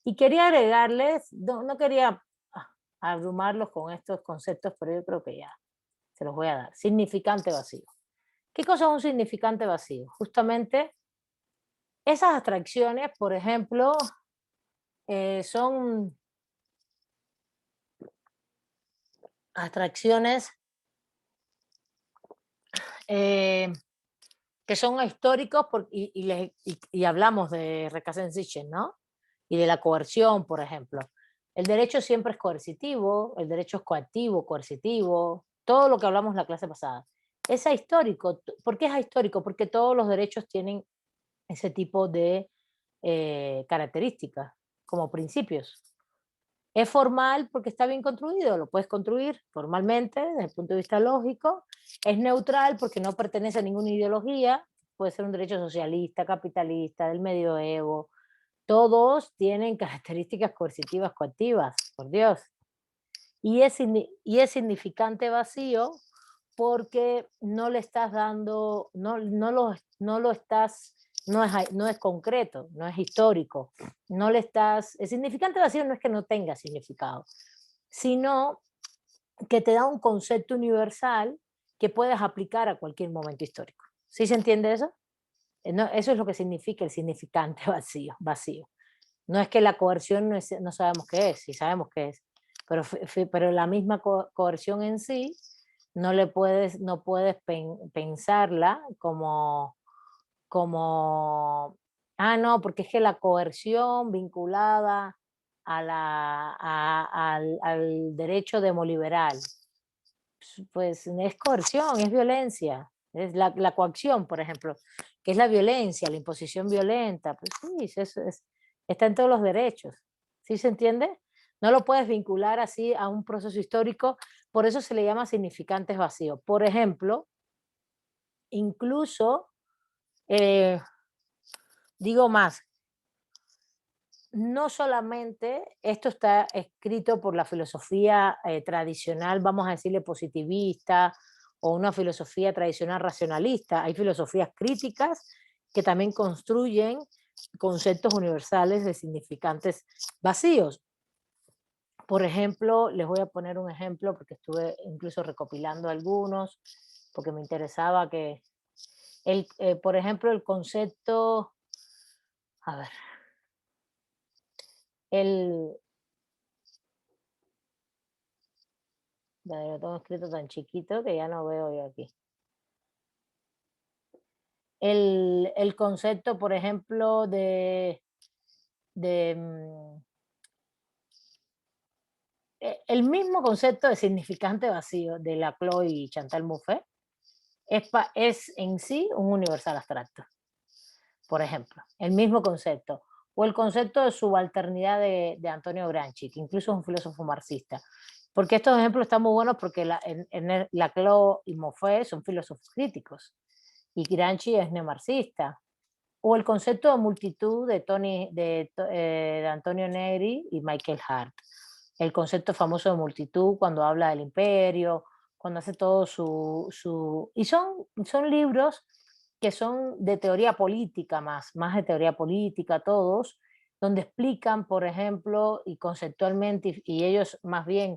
Y quería agregarles, no quería abrumarlos con estos conceptos, pero yo creo que ya se los voy a dar. Significante vacío. ¿Qué cosa es un significante vacío? Justamente esas abstracciones, por ejemplo, son abstracciones que son históricos y hablamos de Recassensichen, ¿no? Y de la coerción, por ejemplo. El derecho siempre es coercitivo, el derecho es coactivo, coercitivo, todo lo que hablamos en la clase pasada. Es ahistórico. ¿Por qué es ahistórico? Porque todos los derechos tienen ese tipo de características como principios. Es formal porque está bien construido, lo puedes construir formalmente desde el punto de vista lógico. Es neutral porque no pertenece a ninguna ideología, puede ser un derecho socialista, capitalista, del medioevo. Todos tienen características coercitivas, coactivas, por Dios. Y es significante vacío porque no le estás dando, no lo estás, no es concreto, no es histórico, no le estás, el significante vacío no es que no tenga significado, sino que te da un concepto universal que puedes aplicar a cualquier momento histórico. ¿Sí se entiende eso? No, eso es lo que significa el significante vacío. No es que la coerción no sabemos qué es, sí sabemos qué es, pero la misma coerción en sí no puedes pensarla como, no, porque es que la coerción vinculada al derecho demoliberal, pues es coerción, es violencia, es la coacción, por ejemplo, que es la violencia, la imposición violenta, pues sí, está en todos los derechos, ¿sí se entiende? No lo puedes vincular así a un proceso histórico, por eso se le llama significantes vacíos. Por ejemplo, incluso, digo más, no solamente esto está escrito por la filosofía tradicional, vamos a decirle positivista o una filosofía tradicional racionalista. Hay filosofías críticas que también construyen conceptos universales de significantes vacíos. Por ejemplo, les voy a poner un ejemplo porque estuve incluso recopilando algunos, porque me interesaba que, por ejemplo, el concepto, a ver, lo tengo escrito tan chiquito que ya no veo yo aquí. El concepto, por ejemplo, el mismo concepto de significante vacío de Laclau y Chantal Mouffe es en sí un universal abstracto. Por ejemplo, el mismo concepto. O el concepto de subalternidad de Antonio Gramsci, que incluso es un filósofo marxista. Porque estos ejemplos están muy buenos porque Laclau y Mouffe son filósofos críticos y Gramsci es neomarxista. O el concepto de multitud de Antonio Negri y Michael Hart. El concepto famoso de multitud cuando habla del imperio, cuando hace todo y son libros que son de teoría política más de teoría política todos, donde explican, por ejemplo, y conceptualmente, y ellos más bien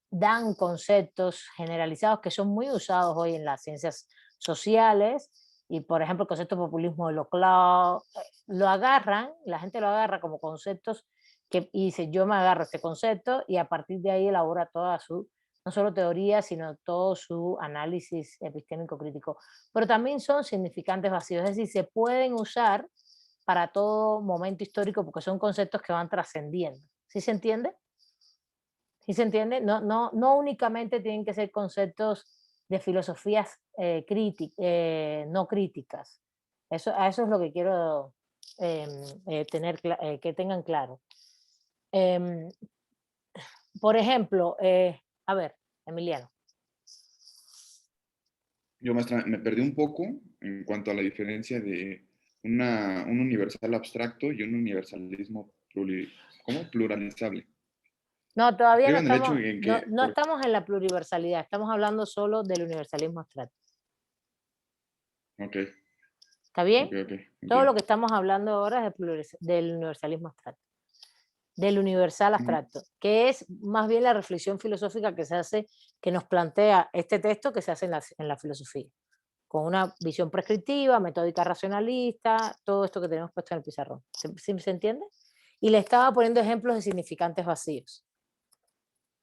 dan conceptos generalizados que son muy usados hoy en las ciencias sociales, y por ejemplo el concepto de populismo de Laclau, lo agarran, la gente lo agarra como conceptos y dice, yo me agarro este concepto y a partir de ahí elabora toda su, no solo teoría, sino todo su análisis epistémico crítico. Pero también son significantes vacíos, es decir, se pueden usar para todo momento histórico porque son conceptos que van trascendiendo. ¿Sí se entiende? ¿Sí se entiende? No únicamente tienen que ser conceptos de filosofías no críticas. A eso es lo que quiero que tengan claro. Por ejemplo, a ver, Emiliano. Yo, maestra, me perdí un poco en cuanto a la diferencia de un universal abstracto y un universalismo pluralizable. No, todavía no Creo en el estamos, hecho en que, no estamos en la pluriversalidad, estamos hablando solo del universalismo abstracto. Ok. ¿Está bien? Okay. Todo lo que estamos hablando ahora es del universalismo abstracto, del universal abstracto, que es más bien la reflexión filosófica que se hace, que nos plantea este texto que se hace en la filosofía, con una visión prescriptiva, metódica racionalista, todo esto que tenemos puesto en el pizarrón. ¿Se entiende? Y le estaba poniendo ejemplos de significantes vacíos.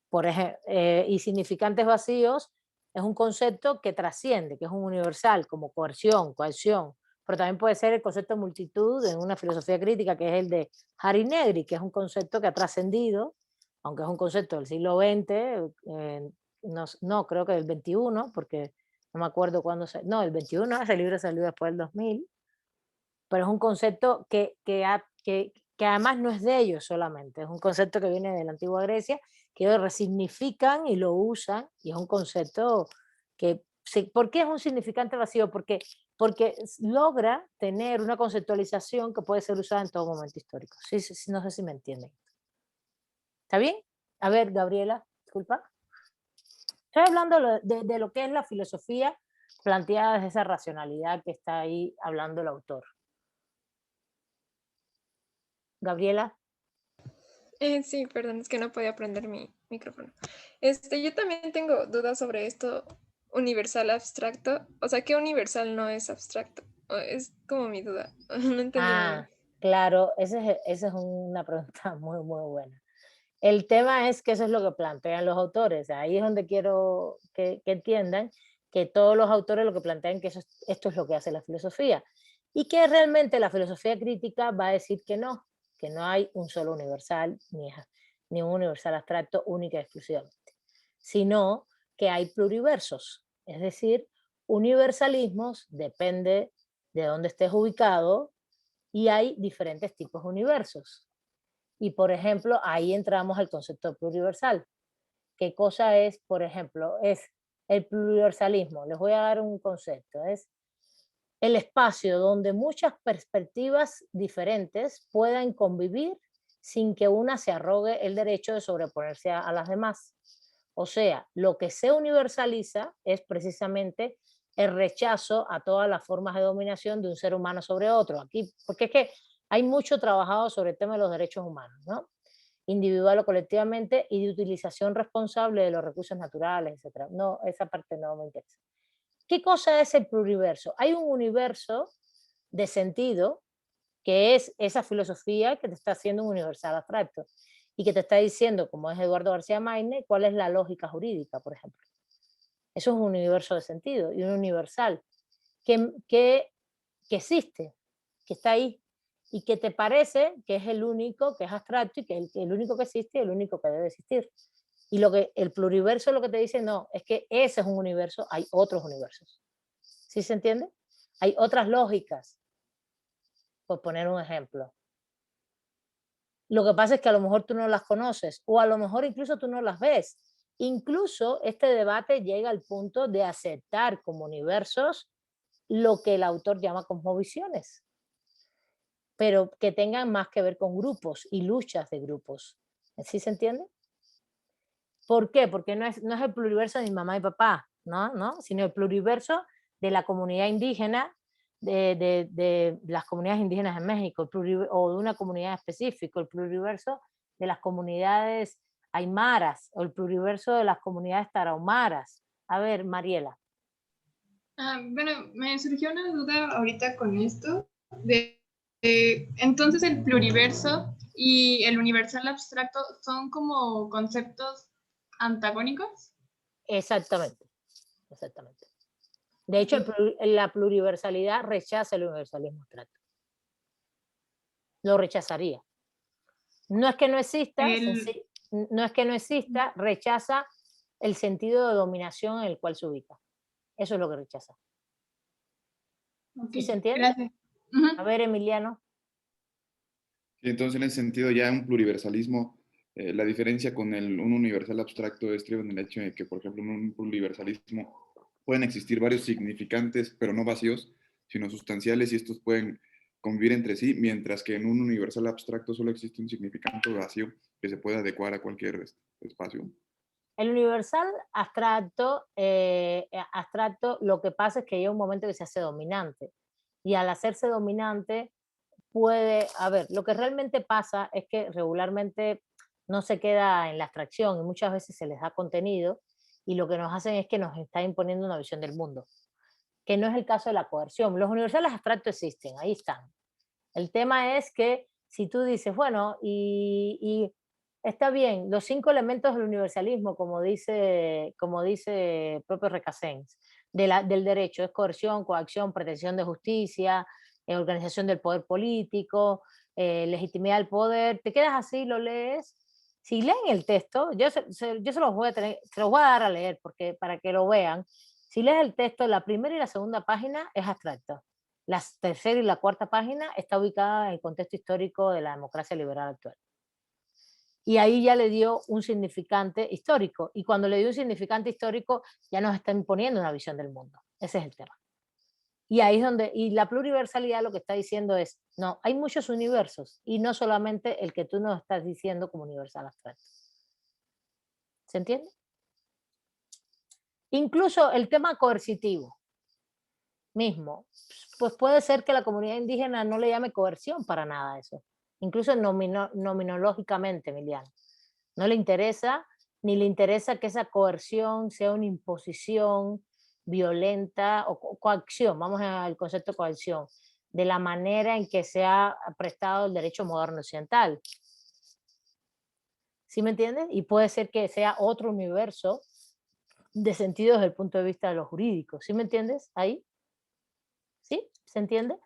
Por ejemplo, y significantes vacíos es un concepto que trasciende, que es un universal, como coerción, cohesión, pero también puede ser el concepto de multitud en una filosofía crítica, que es el de Hari Negri, que es un concepto que ha trascendido, aunque es un concepto del siglo XX, no, creo que del XXI, porque no me acuerdo cuándo no, el XXI, ese libro salió después del 2000, pero es un concepto que además no es de ellos solamente, es un concepto que viene de la antigua Grecia, que ellos resignifican y lo usan, y es un concepto que, ¿por qué es un significante vacío? Porque logra tener una conceptualización que puede ser usada en todo momento histórico. Sí, no sé si me entienden. ¿Está bien? A ver, Gabriela, disculpa. Estoy hablando de lo que es la filosofía planteada desde esa racionalidad que está ahí hablando el autor. Gabriela. Sí, perdón, es que no podía prender mi micrófono. Yo también tengo dudas sobre esto universal abstracto. O sea, ¿qué universal no es abstracto? Es como mi duda. No entendí muy bien. Claro, esa es una pregunta muy, muy buena. El tema es que eso es lo que plantean los autores. Ahí es donde quiero que entiendan que todos los autores lo que plantean que esto es lo que hace la filosofía. Y que realmente la filosofía crítica va a decir que no hay un solo universal, ni un universal abstracto única y exclusivamente, sino que hay pluriversos, es decir, universalismos, depende de dónde estés ubicado, y hay diferentes tipos de universos. Y por ejemplo, ahí entramos al concepto pluriversal. ¿Qué cosa es, por ejemplo? Es el pluriversalismo. Les voy a dar un concepto. Es el espacio donde muchas perspectivas diferentes puedan convivir sin que una se arrogue el derecho de sobreponerse a las demás. O sea, lo que se universaliza es precisamente el rechazo a todas las formas de dominación de un ser humano sobre otro. Aquí, porque es que hay mucho trabajado sobre el tema de los derechos humanos, ¿no? Individual o colectivamente, y de utilización responsable de los recursos naturales, etc. No, esa parte no me interesa. ¿Qué cosa es el pluriverso? Hay un universo de sentido que es esa filosofía que te está haciendo un universal abstracto y que te está diciendo, como es Eduardo García Maine, cuál es la lógica jurídica, por ejemplo. Eso es un universo de sentido y un universal que existe, que está ahí y que te parece que es el único, que es abstracto y que es el único que existe y el único que debe existir. Y lo que el pluriverso lo que te dice, no, es que ese es un universo, hay otros universos. ¿Sí se entiende? Hay otras lógicas, por poner un ejemplo. Lo que pasa es que a lo mejor tú no las conoces o a lo mejor incluso tú no las ves. Incluso este debate llega al punto de aceptar como universos lo que el autor llama cosmovisiones, pero que tengan más que ver con grupos y luchas de grupos. ¿Sí se entiende? ¿Por qué? Porque no es el pluriverso de mi mamá y papá, ¿no? Sino el pluriverso de la comunidad indígena, de las comunidades indígenas en México, o de una comunidad específica, el pluriverso de las comunidades aymaras, o el pluriverso de las comunidades tarahumaras. A ver, Mariela. Bueno, me surgió una duda ahorita con esto, entonces el pluriverso y el universal abstracto son como conceptos antagónicos. Exactamente, exactamente. De hecho, la pluriversalidad rechaza el universalismo abstracto. Lo rechazaría. No es que no exista, no es que no exista, rechaza el sentido de dominación en el cual se ubica. Eso es lo que rechaza. Okay, ¿Sí se entiende? gracias. A ver, Emiliano. Y entonces, en ese sentido, ya un pluriversalismo, la diferencia con un universal abstracto estriba en el hecho de que, por ejemplo, en un pluriversalismo pueden existir varios significantes, pero no vacíos, sino sustanciales, y estos pueden convivir entre sí, mientras que en un universal abstracto solo existe un significante vacío que se puede adecuar a cualquier espacio. El universal abstracto, lo que pasa es que llega un momento que se hace dominante. Y al hacerse dominante, lo que realmente pasa es que regularmente no se queda en la abstracción y muchas veces se les da contenido y lo que nos hacen es que nos está imponiendo una visión del mundo, que no es el caso de la coerción. Los universales abstractos existen, ahí están. El tema es que si tú dices, bueno, y está bien, los 5 elementos del universalismo, como dice propio Recasens, del derecho, es coerción, coacción, pretensión de justicia, organización del poder político, legitimidad del poder, te quedas así, lo lees. Si leen el texto, yo se los voy a dar a leer porque, para que lo vean. Si lees el texto, la primera y la segunda página es abstracto. La tercera y la cuarta página está ubicada en el contexto histórico de la democracia liberal actual. Y ahí ya le dio un significante histórico. Y cuando le dio un significante histórico, ya nos está imponiendo una visión del mundo. Ese es el tema. Y ahí es donde, y la pluriversalidad lo que está diciendo es, no, hay muchos universos y no solamente el que tú nos estás diciendo como universal abstracto. ¿Se entiende? Incluso el tema coercitivo mismo, pues puede ser que la comunidad indígena no le llame coerción para nada a eso. Incluso nominológicamente, Emiliano. No le interesa, ni le interesa que esa coerción sea una imposición violenta o coacción, vamos al concepto de coacción, de la manera en que se ha prestado el derecho moderno occidental. ¿Sí me entiendes? Y puede ser que sea otro universo de sentido desde el punto de vista de lo jurídico. ¿Sí me entiendes? Ahí. ¿Sí? ¿Se entiende?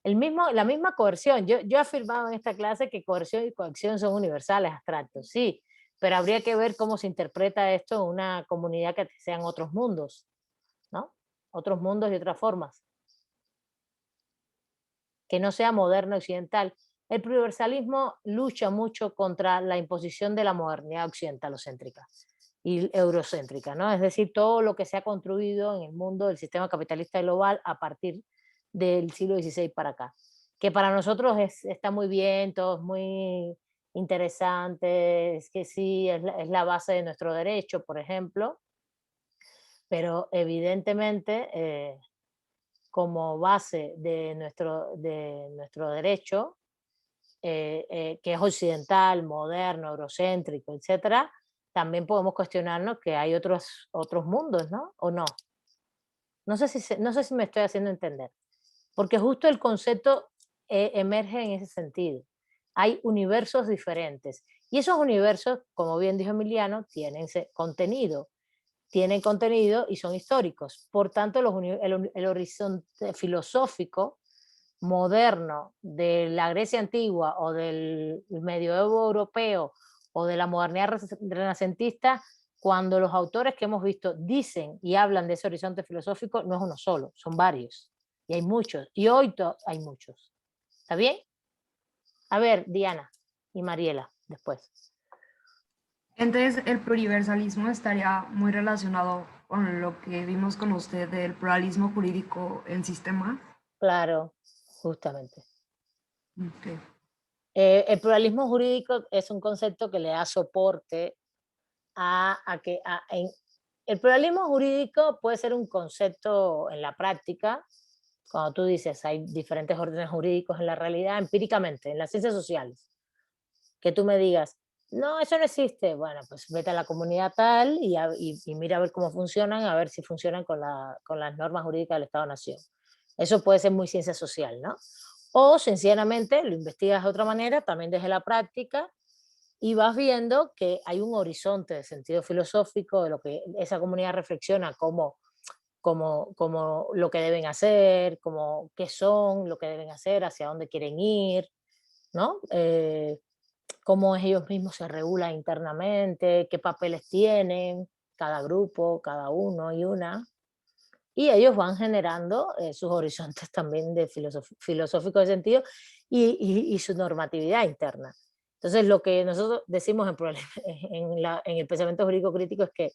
La misma coerción. Yo he afirmado en esta clase que coerción y coacción son universales, abstractos, sí, pero habría que ver cómo se interpreta esto en una comunidad que sean otros mundos, ¿no? Otros mundos y otras formas. Que no sea moderno occidental. El pluriversalismo lucha mucho contra la imposición de la modernidad occidentalocéntrica y eurocéntrica, ¿no? Es decir, todo lo que se ha construido en el mundo del sistema capitalista global a partir del siglo XVI para acá. Que para nosotros está muy bien, todo es muy interesante, es que sí, es la base de nuestro derecho, por ejemplo, pero evidentemente como base de nuestro derecho, que es occidental, moderno, eurocéntrico, etcétera, también podemos cuestionarnos que hay otros mundos, ¿no? ¿O no? No sé si me estoy haciendo entender, porque justo el concepto emerge en ese sentido. Hay universos diferentes y esos universos, como bien dijo Emiliano, tienen contenido y son históricos. Por tanto, el horizonte filosófico moderno de la Grecia antigua o del medioevo europeo o de la modernidad renacentista, cuando los autores que hemos visto dicen y hablan de ese horizonte filosófico, no es uno solo, son varios. Y hay muchos. Y hoy hay muchos. ¿Está bien? A ver, Diana y Mariela, después. Entonces, el pluriversalismo estaría muy relacionado con lo que vimos con usted del pluralismo jurídico en sistema. Claro, justamente. Okay. El pluralismo jurídico es un concepto que le da soporte el pluralismo jurídico puede ser un concepto en la práctica, cuando tú dices hay diferentes órdenes jurídicos en la realidad, empíricamente, en las ciencias sociales, que tú me digas, no, eso no existe, bueno, pues vete a la comunidad tal y mira a ver cómo funcionan, a ver si funcionan con las normas jurídicas del Estado-Nación. Eso puede ser muy ciencia social, ¿no? O sencillamente lo investigas de otra manera, también desde la práctica, y vas viendo que hay un horizonte de sentido filosófico de lo que esa comunidad reflexiona como lo que deben hacer, como qué son, lo que deben hacer, hacia dónde quieren ir, ¿no? Cómo ellos mismos se regulan internamente, qué papeles tienen cada grupo, cada uno y una. Y ellos van generando sus horizontes también de filosófico de sentido y su normatividad interna. Entonces, lo que nosotros decimos en el pensamiento jurídico crítico es que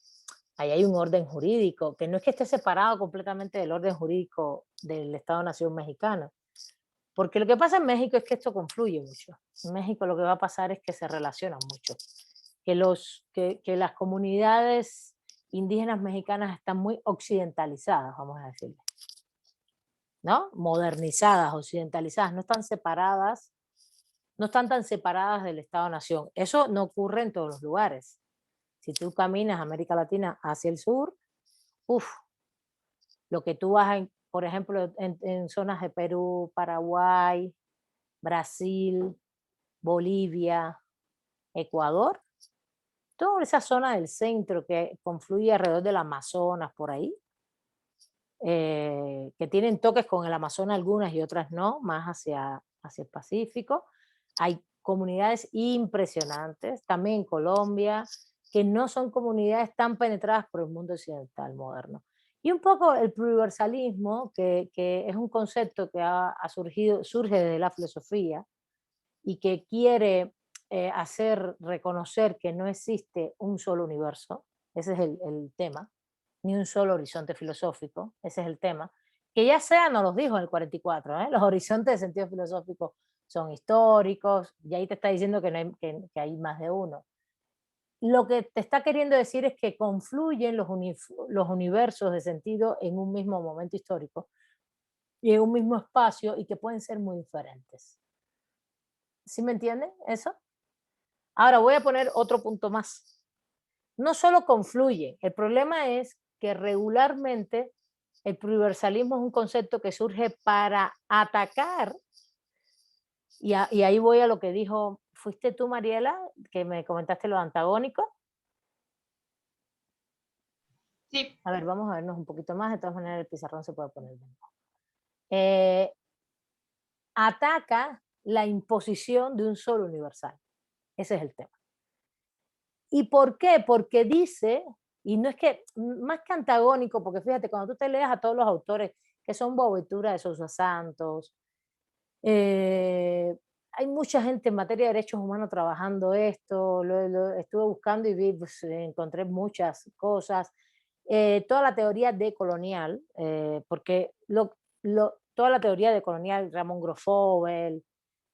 ahí hay un orden jurídico, que no es que esté separado completamente del orden jurídico del Estado-Nación mexicano. Porque lo que pasa en México es que esto confluye mucho. En México lo que va a pasar es que se relacionan mucho. Que las comunidades indígenas mexicanas están muy occidentalizadas, vamos a decirle, ¿no? Modernizadas, occidentalizadas, no están separadas, no están tan separadas del Estado-Nación. Eso no ocurre en todos los lugares. Si tú caminas América Latina hacia el sur, lo que tú vas, por ejemplo, en zonas de Perú, Paraguay, Brasil, Bolivia, Ecuador, toda esa zona del centro que confluye alrededor del Amazonas, por ahí, que tienen toques con el Amazonas algunas y otras no, más hacia el Pacífico. Hay comunidades impresionantes, también en Colombia, que no son comunidades tan penetradas por el mundo occidental moderno. Y un poco el pluriversalismo, que es un concepto que surge desde la filosofía y que quiere hacer reconocer que no existe un solo universo, ese es el tema, ni un solo horizonte filosófico, ese es el tema, que ya sea, nos los dijo en el 44, los horizontes de sentido filosófico son históricos, y ahí te está diciendo que, no hay, que hay más de uno. Lo que te está queriendo decir es que confluyen los universos de sentido en un mismo momento histórico y en un mismo espacio y que pueden ser muy diferentes. ¿Sí me entienden eso? Ahora voy a poner otro punto más. No solo confluyen, el problema es que regularmente el pluriversalismo es un concepto que surge para atacar, y ahí voy a lo que dijo, ¿fuiste tú, Mariela, que me comentaste lo antagónico? Sí. A ver, vamos a vernos un poquito más, de todas maneras el pizarrón se puede poner bien. Ataca la imposición de un solo universal. Ese es el tema. ¿Y por qué? Porque dice, y no es que, más que antagónico, porque fíjate, cuando tú te leas a todos los autores que son Boaventura de Sousa Santos, hay mucha gente en materia de derechos humanos trabajando esto, lo estuve buscando y vi, pues, encontré muchas cosas, toda la teoría decolonial, porque toda la teoría decolonial, Ramón Grofobel,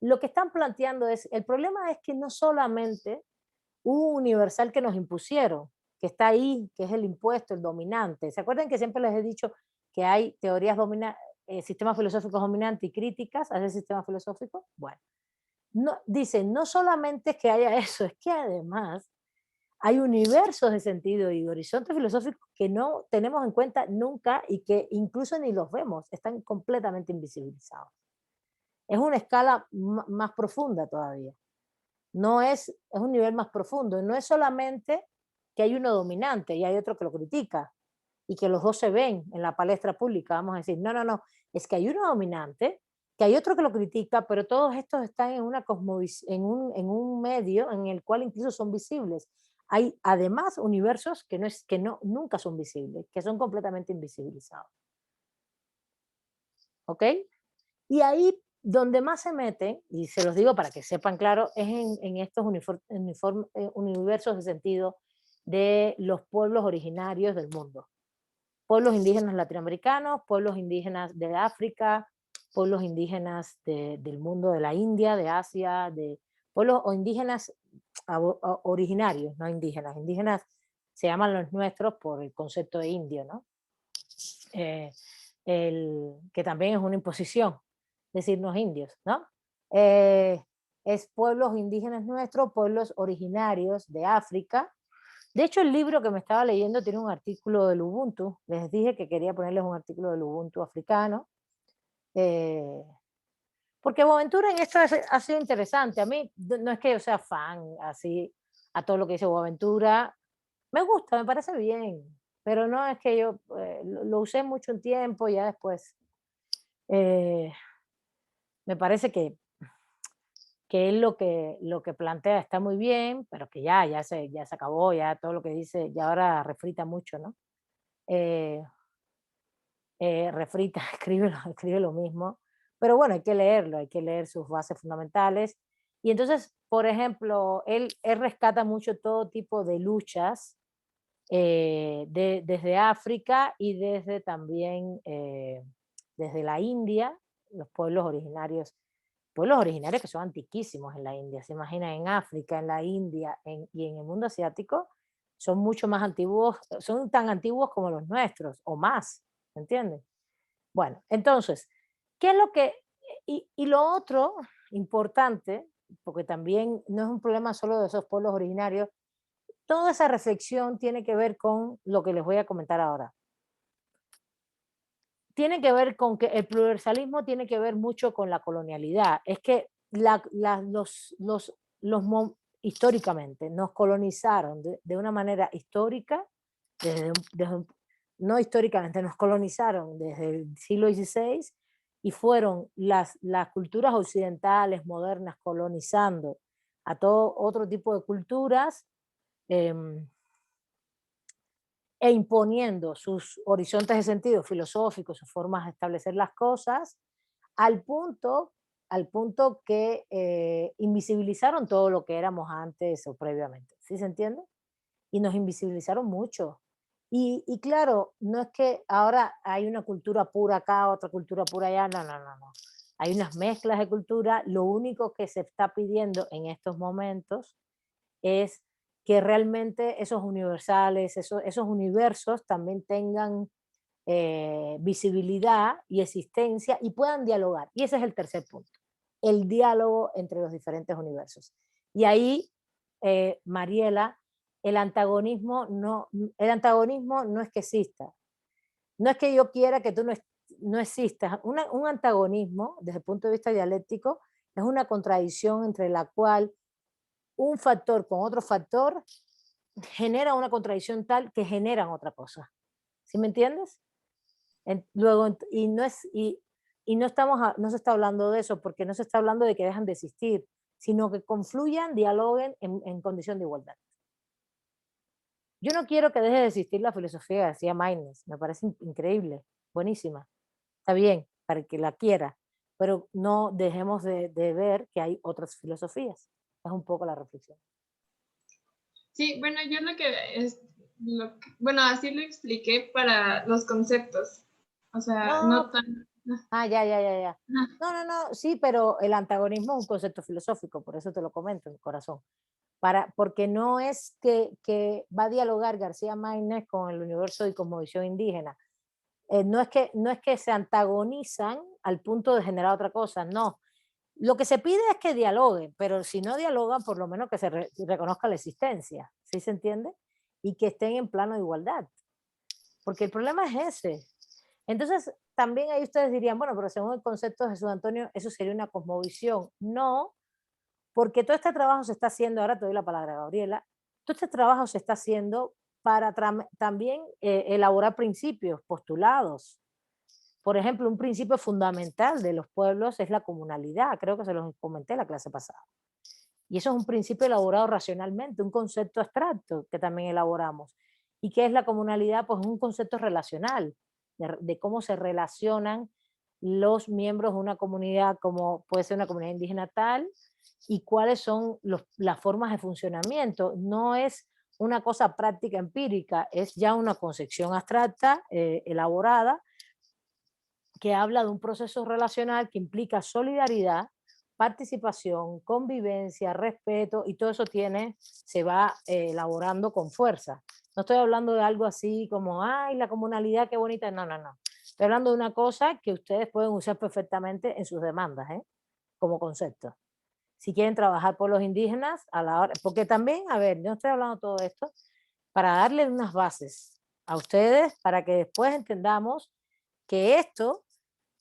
lo que están planteando es, el problema es que no solamente un universal que nos impusieron, que está ahí, que es el impuesto, el dominante. ¿Se acuerdan que siempre les he dicho que hay teorías sistemas filosóficos dominantes y críticas a ese sistema filosófico? Bueno, no, dicen, no solamente es que haya eso, es que además hay universos de sentido y horizontes filosóficos que no tenemos en cuenta nunca y que incluso ni los vemos, están completamente invisibilizados. Es una escala más profunda todavía. Es un nivel más profundo. No es solamente que hay uno dominante y hay otro que lo critica y que los dos se ven en la palestra pública, vamos a decir, no, es que hay uno dominante, que hay otro que lo critica, pero todos estos están en en un medio en el cual incluso son visibles. Hay además universos que nunca son visibles, que son completamente invisibilizados. ¿Ok? Y ahí donde más se meten, y se los digo para que sepan claro, es en estos universos de sentido de los pueblos originarios del mundo. Pueblos indígenas latinoamericanos, pueblos indígenas de África, pueblos indígenas del mundo de la India, de Asia, de pueblos o indígenas originarios, no indígenas. Indígenas se llaman los nuestros por el concepto de indio, ¿no? Que también es una imposición decirnos indios, ¿no? Es pueblos indígenas nuestros, pueblos originarios de África. De hecho, el libro que me estaba leyendo tiene un artículo del Ubuntu. Les dije que quería ponerles un artículo del Ubuntu africano. Porque Boaventura en esto ha sido interesante. A mí no es que yo sea fan así a todo lo que dice Boaventura. Me gusta, me parece bien, pero no es que yo lo usé mucho un tiempo y ya después me parece que él lo que plantea está muy bien, pero que ya se acabó, ya todo lo que dice, ya ahora refrita mucho, ¿no? Refrita, escribe lo mismo, pero bueno, hay que leerlo, hay que leer sus bases fundamentales. Y entonces, por ejemplo, él rescata mucho todo tipo de luchas desde África y desde también desde la India, los pueblos originarios que son antiquísimos en la India. Se imaginan en África, en la India y en el mundo asiático, son mucho más antiguos, son tan antiguos como los nuestros o más, ¿entiendes? Bueno, entonces, ¿qué es lo que... Y lo otro importante, porque también no es un problema solo de esos pueblos originarios, toda esa reflexión tiene que ver con lo que les voy a comentar ahora. Tiene que ver con que el pluralismo tiene que ver mucho con la colonialidad. Es que históricamente nos colonizaron de una manera histórica, no históricamente, nos colonizaron desde el siglo XVI y fueron las culturas occidentales modernas colonizando a todo otro tipo de culturas e imponiendo sus horizontes de sentido filosóficos, sus formas de establecer las cosas, al punto que invisibilizaron todo lo que éramos antes o previamente. ¿Sí se entiende? Y nos invisibilizaron mucho. Y claro, no es que ahora hay una cultura pura acá, otra cultura pura allá, no. Hay unas mezclas de cultura. Lo único que se está pidiendo en estos momentos es que realmente esos universales, esos universos también tengan visibilidad y existencia y puedan dialogar. Y ese es el tercer punto, el diálogo entre los diferentes universos. Y ahí, Mariela, el antagonismo no es que exista. No es que yo quiera que tú no existas. Un antagonismo, desde el punto de vista dialéctico, es una contradicción entre la cual un factor con otro factor genera una contradicción tal que generan otra cosa. ¿Sí me entiendes? Luego, no se está hablando de eso, porque no se está hablando de que dejan de existir, sino que confluyan, dialoguen en condición de igualdad. Yo no quiero que deje de existir la filosofía de García Maínez, me parece increíble, buenísima. Está bien, para el que la quiera, pero no dejemos de ver que hay otras filosofías. Es un poco la reflexión. Sí, bueno, yo bueno, así lo expliqué para los conceptos. O sea, no tan... Ah, ya. Ajá. No, sí, pero el antagonismo es un concepto filosófico, por eso te lo comento, mi corazón. Porque no es que va a dialogar García Márquez con el universo y cosmovisión indígena. No es que se antagonizan al punto de generar otra cosa, no. Lo que se pide es que dialoguen, pero si no dialogan, por lo menos que se reconozca la existencia, ¿sí se entiende? Y que estén en plano de igualdad, porque el problema es ese. Entonces, también ahí ustedes dirían, bueno, pero según el concepto de Jesús Antonio, eso sería una cosmovisión. No, porque todo este trabajo se está haciendo, ahora te doy la palabra, Gabriela, todo este trabajo se está haciendo para también elaborar principios, postulados. Por ejemplo, un principio fundamental de los pueblos es la comunalidad, creo que se los comenté en la clase pasada. Y eso es un principio elaborado racionalmente, un concepto abstracto que también elaboramos. ¿Y qué es la comunalidad? Pues un concepto relacional, de cómo se relacionan los miembros de una comunidad, como puede ser una comunidad indígena tal, y cuáles son las formas de funcionamiento. No es una cosa práctica empírica, es ya una concepción abstracta, elaborada, que habla de un proceso relacional que implica solidaridad, participación, convivencia, respeto, y todo eso se va elaborando con fuerza. No estoy hablando de algo así como, ay, la comunalidad, qué bonita. No. Estoy hablando de una cosa que ustedes pueden usar perfectamente en sus demandas, como concepto. Si quieren trabajar por los indígenas, a la hora, porque también, a ver, yo no estoy hablando de todo esto para darle unas bases a ustedes, para que después entendamos que esto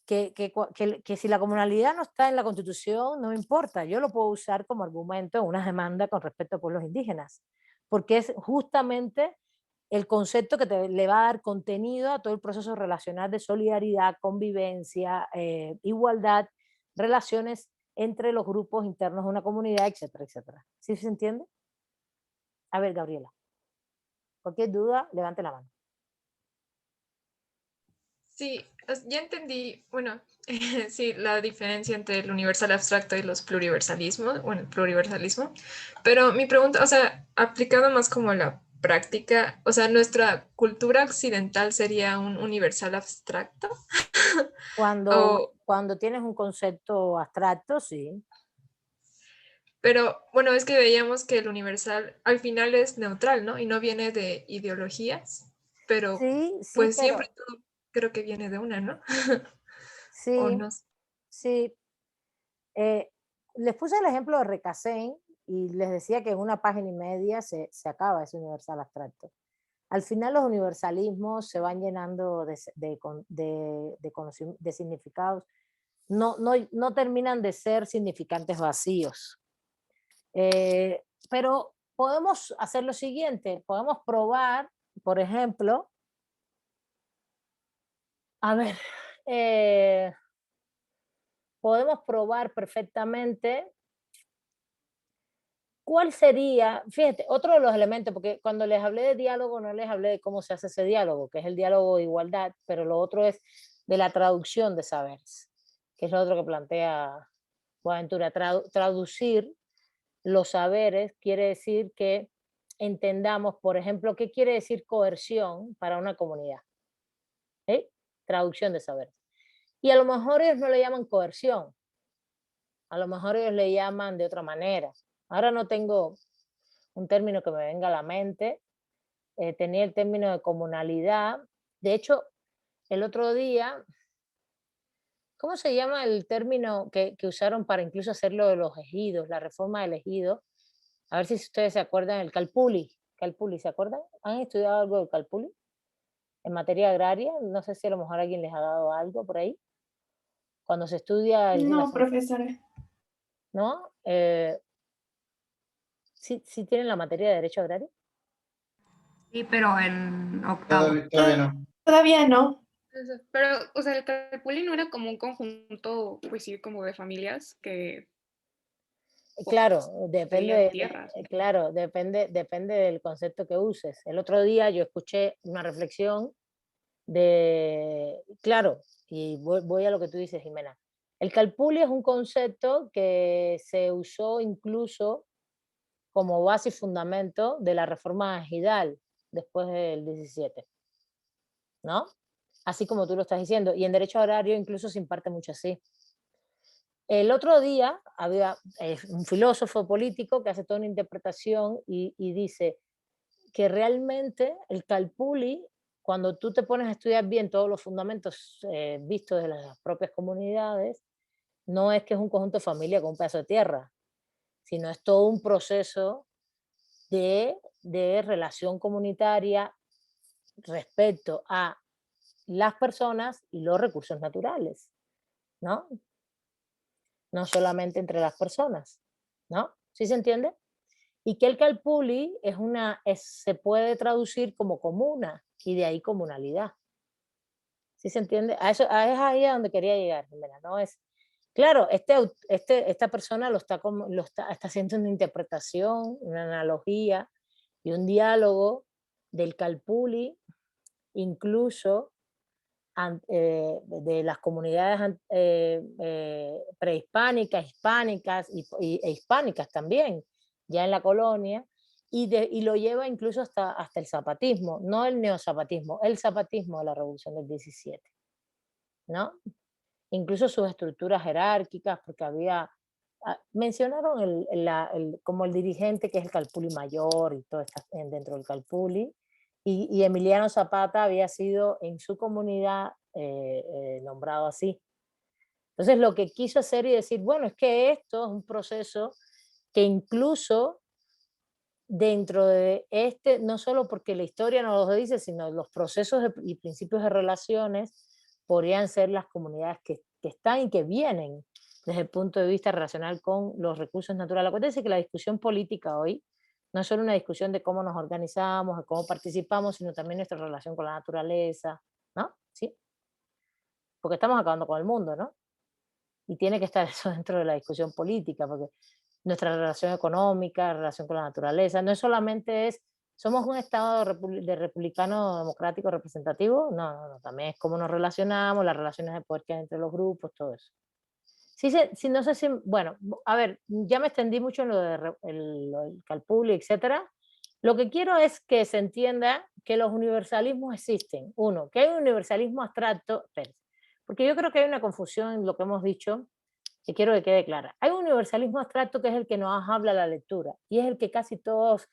que si la comunalidad no está en la Constitución, no me importa, yo lo puedo usar como argumento en una demanda con respecto a pueblos indígenas, porque es justamente el concepto que le va a dar contenido a todo el proceso relacional de solidaridad, convivencia, igualdad, relaciones entre los grupos internos de una comunidad, etcétera, etcétera. ¿Sí se entiende? A ver, Gabriela, cualquier duda, levante la mano. Sí, ya entendí, bueno, sí, la diferencia entre el universal abstracto y los pluriversalismos, bueno, el pluriversalismo, pero mi pregunta, o sea, aplicado más como a la práctica, o sea, ¿nuestra cultura occidental sería un universal abstracto? Cuando tienes un concepto abstracto, sí. Pero bueno, es que veíamos que el universal al final es neutral, ¿no? Y no viene de ideologías, pero sí, pues pero, siempre todo creo que viene de una, ¿no? sí, ¿O no? sí. Les puse el ejemplo de Recasén y les decía que en una página y media se acaba ese universal abstracto. Al final los universalismos se van llenando de significados, no terminan de ser significantes vacíos. Pero podemos hacer lo siguiente, podemos probar, por ejemplo, a ver, podemos probar perfectamente cuál sería, fíjate, otro de los elementos, porque cuando les hablé de diálogo no les hablé de cómo se hace ese diálogo, que es el diálogo de igualdad, pero lo otro es de la traducción de saberes, que es lo otro que plantea Boaventura. Traducir los saberes quiere decir que entendamos, por ejemplo, qué quiere decir coerción para una comunidad. Traducción de saberes. Y a lo mejor ellos no le llaman coerción, a lo mejor ellos le llaman de otra manera. Ahora no tengo un término que me venga a la mente. Tenía el término de comunalidad. De hecho, el otro día, ¿cómo se llama el término que usaron para incluso hacerlo de los ejidos, la reforma del ejido? A ver si ustedes se acuerdan, el calpuli. Calpuli, ¿se acuerdan? ¿Han estudiado algo del calpuli? En materia agraria, no sé si a lo mejor alguien les ha dado algo por ahí. Cuando se estudia... No, profesora. ¿No? ¿Sí tienen la materia de derecho agrario? Sí, pero en octavo. Todavía no. Todavía no. Pero, o sea, el calpulli no era como un conjunto, pues sí, como de familias que... Claro, depende, tierras. claro, depende del concepto que uses. El otro día yo escuché una reflexión claro, y voy a lo que tú dices, Jimena. El calpulli es un concepto que se usó incluso como base y fundamento de la reforma ejidal después del 17, ¿no? así como tú lo estás diciendo, y en derecho agrario incluso se imparte mucho así. El otro día había un filósofo político que hace toda una interpretación y dice que realmente el calpulli, cuando tú te pones a estudiar bien todos los fundamentos vistos de las propias comunidades, no es que es un conjunto de familia con un pedazo de tierra, sino es todo un proceso de relación comunitaria respecto a las personas y los recursos naturales, ¿no? No solamente entre las personas, ¿no? ¿Sí se entiende? Y que el calpulli se puede traducir como comuna y de ahí comunalidad. ¿Sí se entiende? Es ahí a donde quería llegar, Jimena, ¿no? Claro, esta persona está haciendo una interpretación, una analogía y un diálogo del calpulli, incluso de las comunidades prehispánicas, hispánicas e hispánicas también, ya en la colonia, y lo lleva incluso hasta el zapatismo, no el neozapatismo, el zapatismo de la Revolución del 17, ¿no? Incluso sus estructuras jerárquicas, porque mencionaron como el dirigente que es el calpulli mayor y todo está dentro del calpulli, y Emiliano Zapata había sido en su comunidad nombrado así. Entonces lo que quiso hacer y decir, bueno, es que esto es un proceso que incluso dentro de no solo porque la historia nos lo dice, sino los procesos y principios de relaciones podrían ser las comunidades que están y que vienen desde el punto de vista relacional con los recursos naturales. Acuérdense que la discusión política hoy no es solo una discusión de cómo nos organizamos, de cómo participamos, sino también nuestra relación con la naturaleza, ¿no? ¿Sí? Porque estamos acabando con el mundo, ¿no? Y tiene que estar eso dentro de la discusión política, porque nuestra relación económica, relación con la naturaleza, no solamente somos un Estado republicano democrático representativo, no, también es cómo nos relacionamos, las relaciones de poder que hay entre los grupos, todo eso. No sé si, bueno, a ver, ya me extendí mucho en lo del calpulli, etcétera. Lo que quiero es que se entienda que los universalismos existen. Uno, que hay un universalismo abstracto, porque yo creo que hay una confusión en lo que hemos dicho, que quiero que quede clara. Hay un universalismo abstracto que es el que nos habla la lectura, y es el que casi todos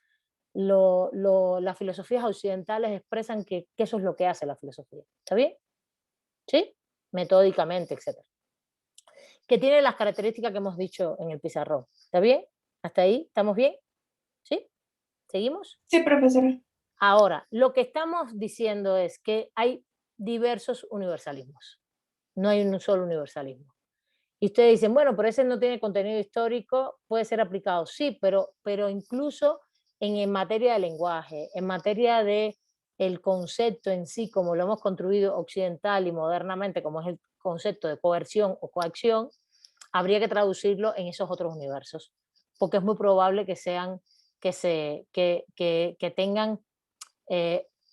las filosofías occidentales expresan que eso es lo que hace la filosofía. ¿Está bien? ¿Sí? Metódicamente, etcétera. Que tiene las características que hemos dicho en el pizarrón. ¿Está bien? ¿Hasta ahí? ¿Estamos bien? ¿Sí? ¿Seguimos? Sí, profesora. Ahora, lo que estamos diciendo es que hay diversos universalismos. No hay un solo universalismo. Y ustedes dicen, bueno, pero ese no tiene contenido histórico, puede ser aplicado. Sí, pero incluso en materia de lenguaje, en materia de el concepto en sí, como lo hemos construido occidental y modernamente, como es el concepto de coerción o coacción, habría que traducirlo en esos otros universos, porque es muy probable que tengan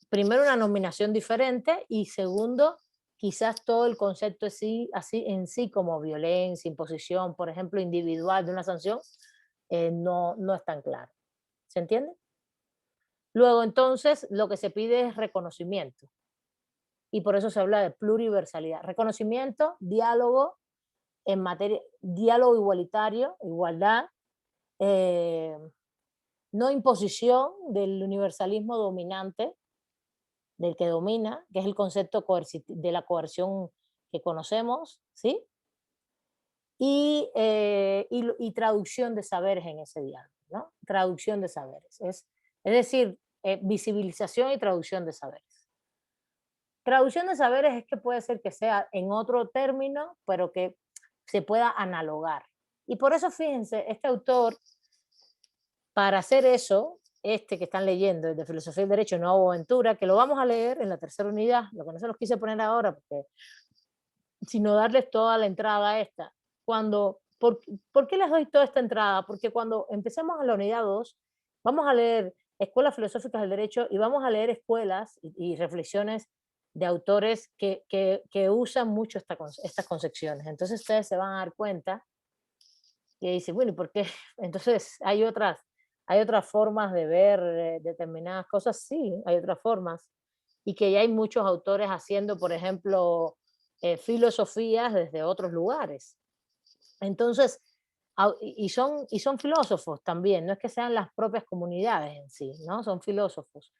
primero una nominación diferente y segundo, quizás todo el concepto así en sí como violencia, imposición, por ejemplo, individual de una sanción, no es tan claro. ¿Se entiende? Luego, entonces, lo que se pide es reconocimiento. Y por eso se habla de pluriversalidad. Reconocimiento, diálogo, en materia, diálogo igualitario, igualdad, no imposición del universalismo dominante, del que domina, que es el concepto de la coerción que conocemos, ¿sí? Y traducción de saberes en ese diálogo, ¿no? Traducción de saberes. Es decir, visibilización y traducción de saberes. Traducción de saberes es que puede ser que sea en otro término, pero que se pueda analogar. Y por eso, fíjense, este autor, para hacer eso, que están leyendo, de Filosofía y Derecho, Nueva Boaventura, que lo vamos a leer en la tercera unidad, lo que no se los quise poner ahora, porque, sino darles toda la entrada a esta. ¿Por qué les doy toda esta entrada? Porque cuando empecemos a la unidad 2, vamos a leer escuelas filosóficas del derecho y vamos a leer escuelas y reflexiones de autores que usan mucho estas concepciones. Entonces ustedes se van a dar cuenta que dicen, bueno, ¿y por qué? Entonces hay otras formas de ver determinadas cosas, sí, hay otras formas. y que ya hay muchos autores haciendo, por ejemplo, filosofías desde otros lugares. Entonces, y son filósofos también, no es que sean las propias comunidades en sí, ¿no? Son filósofos.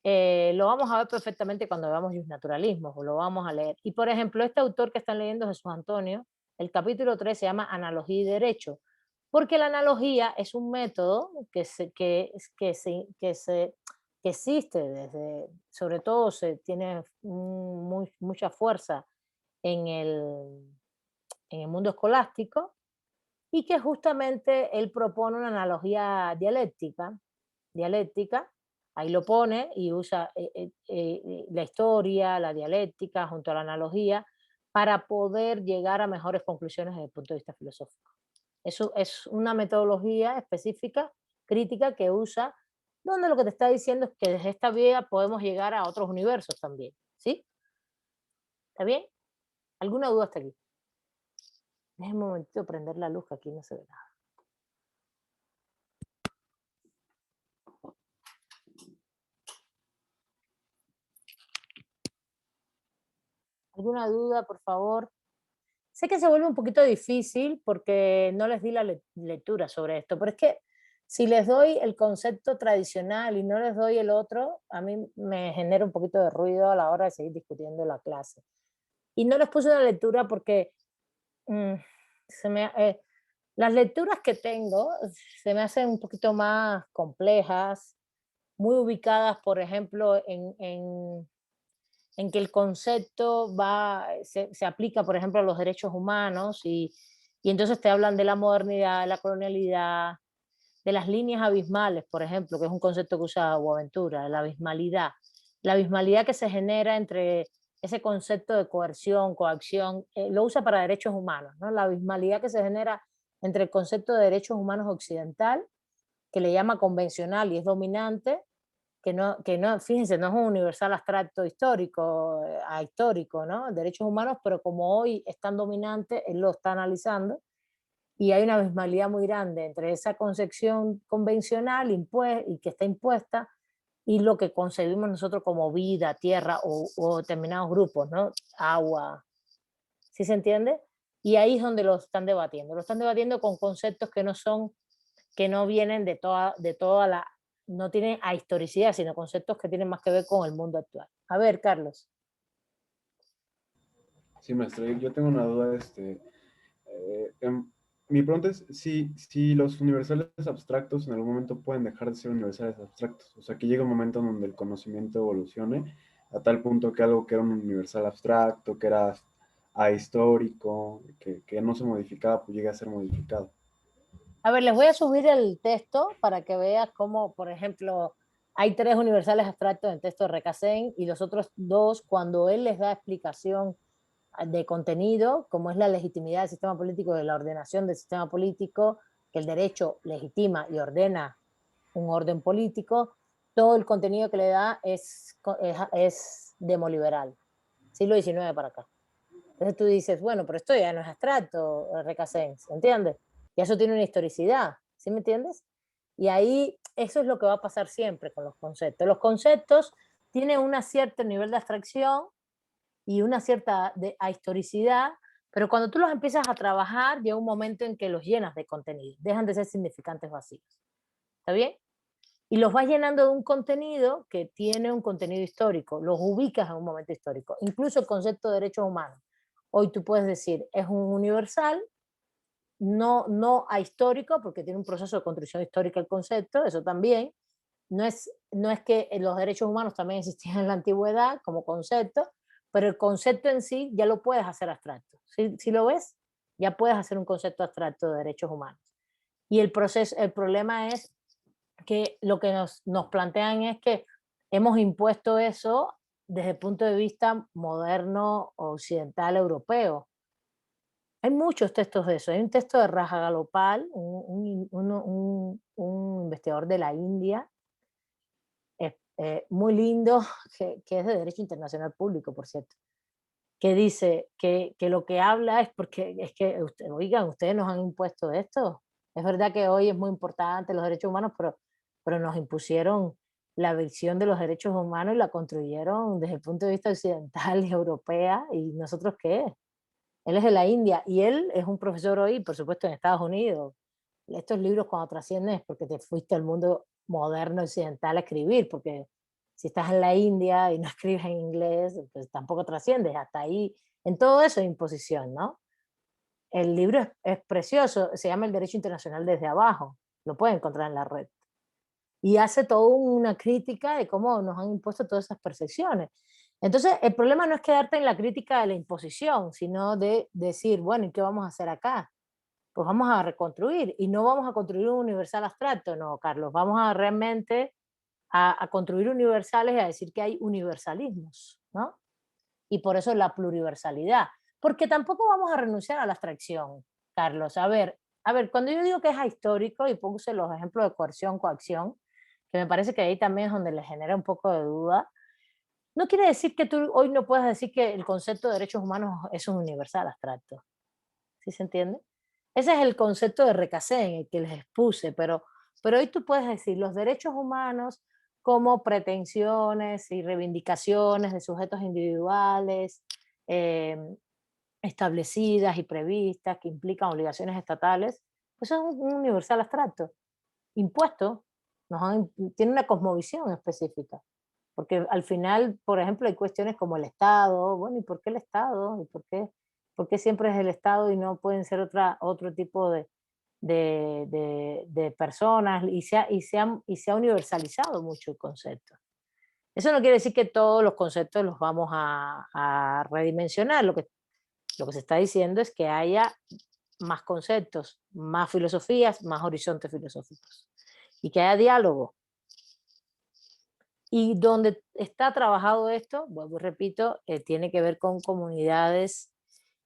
Lo vamos a ver perfectamente cuando veamos Justnaturalismo, o lo vamos a leer. Y por ejemplo, este autor que están leyendo, Jesús Antonio, el capítulo 3 se llama Analogía y Derecho, porque la analogía es un método que existe desde, sobre todo tiene mucha fuerza en el mundo escolástico, y que justamente él propone una analogía dialéctica, ahí lo pone y usa la historia, la dialéctica junto a la analogía para poder llegar a mejores conclusiones desde el punto de vista filosófico. Eso es una metodología específica, crítica, que usa, donde lo que te está diciendo es que desde esta vía podemos llegar a otros universos también, ¿sí? ¿Está bien? ¿Alguna duda hasta aquí? Déjenme un momentito prender la luz, que aquí no se ve nada. ¿Alguna duda, por favor? Sé que se vuelve un poquito difícil porque no les di la lectura sobre esto, pero es que si les doy el concepto tradicional y no les doy el otro, a mí me genera un poquito de ruido a la hora de seguir discutiendo la clase. Y no les puse una lectura porque las lecturas que tengo se me hacen un poquito más complejas, muy ubicadas, por ejemplo, en que el concepto se aplica, por ejemplo, a los derechos humanos, y entonces te hablan de la modernidad, de la colonialidad, de las líneas abismales, por ejemplo, que es un concepto que usa Boaventura, de la abismalidad que se genera entre ese concepto de coerción, coacción, lo usa para derechos humanos, ¿no? La abismalidad que se genera entre el concepto de derechos humanos occidental, que le llama convencional y es dominante, que no, fíjense, no es un universal abstracto histórico, ahistórico, ¿no? Derechos humanos, pero como hoy es tan dominante, él lo está analizando, y hay una abismalidad muy grande entre esa concepción convencional y que está impuesta, y lo que concebimos nosotros como vida, tierra o determinados grupos, ¿no? Agua, ¿sí se entiende? Y ahí es donde lo están debatiendo con conceptos que no vienen de toda la, no tienen ahistoricidad, sino conceptos que tienen más que ver con el mundo actual. A ver, Carlos. Sí, maestro, yo tengo una duda. Mi pregunta es si los universales abstractos en algún momento pueden dejar de ser universales abstractos. O sea, que llega un momento en donde el conocimiento evolucione a tal punto que algo que era un universal abstracto, que era ahistórico, que no se modificaba, pues llegue a ser modificado. A ver, les voy a subir el texto para que veas cómo, por ejemplo, hay 3 universales abstractos en el texto de Recasén, y los otros 2, cuando él les da explicación de contenido, como es la legitimidad del sistema político, de la ordenación del sistema político, que el derecho legitima y ordena un orden político, todo el contenido que le da es demoliberal, siglo XIX para acá. Entonces tú dices, bueno, pero esto ya no es abstracto, Recasén, ¿entiendes? Y eso tiene una historicidad, ¿sí me entiendes? Y ahí eso es lo que va a pasar siempre con los conceptos. Los conceptos tienen un cierto nivel de abstracción y una cierta ahistoricidad, pero cuando tú los empiezas a trabajar, llega un momento en que los llenas de contenido, dejan de ser significantes vacíos. ¿Está bien? Y los vas llenando de un contenido que tiene un contenido histórico, los ubicas en un momento histórico. Incluso el concepto de derechos humanos. Hoy tú puedes decir, es un universal, no ahistórico, porque tiene un proceso de construcción histórica el concepto, eso también. No es que los derechos humanos también existían en la antigüedad como concepto, pero el concepto en sí ya lo puedes hacer abstracto. Si lo ves, ya puedes hacer un concepto abstracto de derechos humanos. Y el problema es que lo que nos plantean es que hemos impuesto eso desde el punto de vista moderno, occidental, europeo. Hay muchos textos de eso. Hay un texto de Rajagalopal, un investigador de la India, muy lindo, que es de Derecho Internacional Público, por cierto, que dice que lo que habla es porque es que, oigan, ustedes nos han impuesto esto. Es verdad que hoy es muy importante los derechos humanos, pero nos impusieron la visión de los derechos humanos y la construyeron desde el punto de vista occidental y europea, y nosotros qué. Él es de la India y él es un profesor hoy, por supuesto, en Estados Unidos. Estos libros cuando trascienden es porque te fuiste al mundo moderno occidental a escribir, porque si estás en la India y no escribes en inglés, pues tampoco trasciendes. Hasta ahí, en todo eso es imposición, ¿no? El libro es precioso, se llama El Derecho Internacional desde abajo, lo pueden encontrar en la red. Y hace toda una crítica de cómo nos han impuesto todas esas percepciones. Entonces, el problema no es quedarte en la crítica de la imposición, sino de decir, bueno, ¿y qué vamos a hacer acá? Pues vamos a reconstruir, y no vamos a construir un universal abstracto, no, Carlos, vamos a realmente a construir universales y a decir que hay universalismos, ¿no? Y por eso la pluriversalidad, porque tampoco vamos a renunciar a la abstracción, Carlos. A ver, cuando yo digo que es ahistórico, y puse los ejemplos de coerción, coacción, que me parece que ahí también es donde le genera un poco de duda, no quiere decir que tú hoy no puedas decir que el concepto de derechos humanos es un universal abstracto. ¿Sí se entiende? Ese es el concepto de Recasén, el que les expuse, pero hoy tú puedes decir los derechos humanos como pretensiones y reivindicaciones de sujetos individuales eh, establecidas y previstas que implican obligaciones estatales, pues eso es un universal abstracto, impuesto, tiene una cosmovisión específica. Porque al final, por ejemplo, hay cuestiones como el Estado, bueno, ¿y por qué el Estado? ¿Y por qué siempre es el Estado y no pueden ser otro tipo de personas? Y se ha universalizado mucho el concepto. Eso no quiere decir que todos los conceptos los vamos a redimensionar. Lo que se está diciendo es que haya más conceptos, más filosofías, más horizontes filosóficos. Y que haya diálogo. Y donde está trabajado esto, vuelvo y repito, tiene que ver con comunidades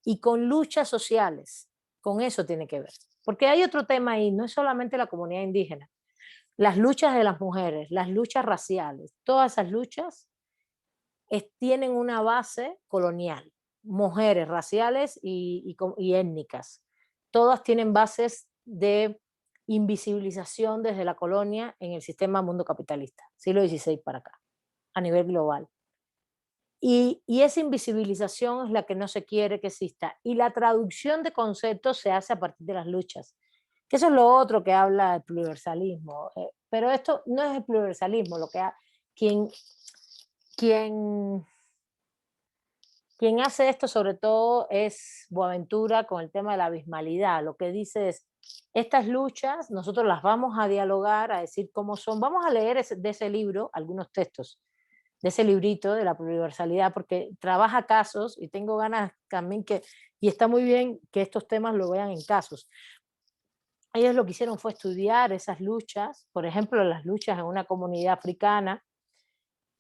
y con luchas sociales. Con eso tiene que ver. Porque hay otro tema ahí, no es solamente la comunidad indígena. Las luchas de las mujeres, las luchas raciales, todas esas luchas tienen una base colonial. Mujeres raciales y étnicas. Todas tienen bases de invisibilización desde la colonia en el sistema mundo capitalista, siglo XVI para acá, a nivel global. Y esa invisibilización es la que no se quiere que exista. Y la traducción de conceptos se hace a partir de las luchas. Que eso es lo otro que habla del pluriversalismo. Pero esto no es el pluriversalismo. Quien hace esto sobre todo es Boaventura con el tema de la abismalidad. Lo que dice es, estas luchas nosotros las vamos a dialogar, a decir cómo son. Vamos a leer de ese libro algunos textos, de ese librito de la pluriversalidad, porque trabaja casos y tengo ganas también y está muy bien que estos temas lo vean en casos. Ellos lo que hicieron fue estudiar esas luchas, por ejemplo, las luchas en una comunidad africana,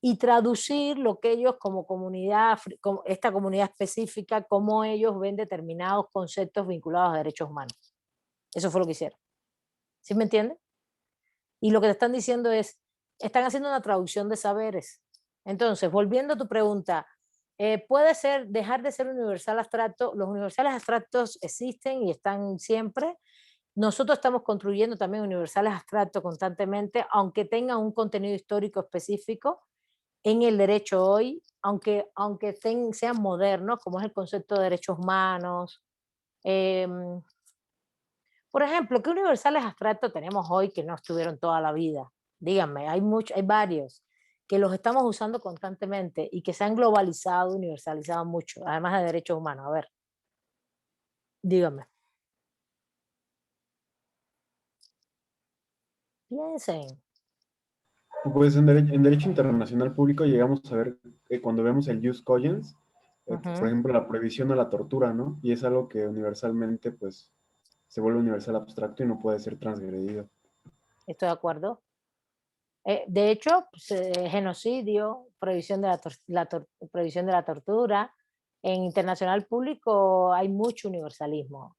y traducir lo que ellos como comunidad, esta comunidad específica, cómo ellos ven determinados conceptos vinculados a derechos humanos. Eso fue lo que hicieron. ¿Sí me entienden? Y lo que te están diciendo es, están haciendo una traducción de saberes. Entonces, volviendo a tu pregunta, ¿puede dejar de ser universal abstracto? Los universales abstractos existen y están siempre. Nosotros estamos construyendo también universales abstractos constantemente, aunque tengan un contenido histórico específico en el derecho hoy, aunque sean modernos, como es el concepto de derechos humanos. Por ejemplo, ¿qué universales abstractos tenemos hoy que no estuvieron toda la vida? Díganme, hay varios que los estamos usando constantemente y que se han globalizado, universalizado mucho, además de derechos humanos. A ver, díganme. Piensen. Pues en derecho internacional público llegamos a ver que cuando vemos el jus cogens, por ejemplo, la prohibición a la tortura, ¿no? Y es algo que universalmente, pues, se vuelve universal abstracto y no puede ser transgredido. Estoy de acuerdo. De hecho, pues, genocidio, prohibición de prohibición de la tortura, en internacional público hay mucho universalismo,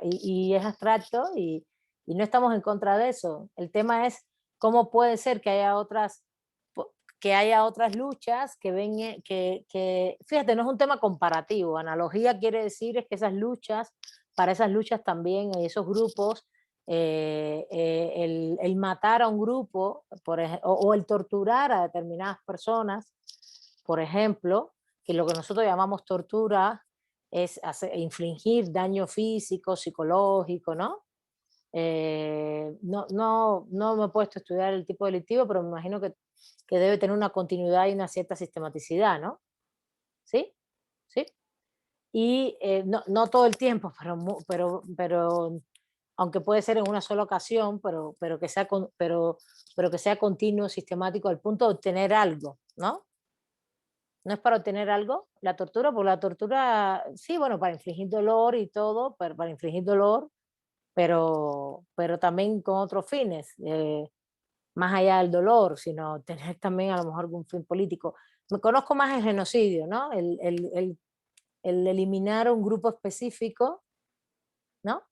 y es abstracto y no estamos en contra de eso. El tema es cómo puede ser que haya otras luchas que fíjate, no es un tema comparativo. Analogía quiere decir es que para esas luchas también hay esos grupos el matar a un grupo o el torturar a determinadas personas, por ejemplo, que lo que nosotros llamamos tortura es infligir daño físico, psicológico, ¿no? No me he puesto a estudiar el tipo delictivo, pero me imagino que debe tener una continuidad y una cierta sistematicidad, ¿no? ¿Sí? ¿Sí? Y no todo el tiempo, pero aunque puede ser en una sola ocasión, pero que sea continuo, sistemático, al punto de obtener algo, ¿no? No es para obtener algo, la tortura, porque la tortura, sí, bueno, para infligir dolor y todo, para infligir dolor, pero también con otros fines, más allá del dolor, sino tener también a lo mejor algún fin político. Me conozco más el genocidio, ¿no? El eliminar un grupo específico, ¿no?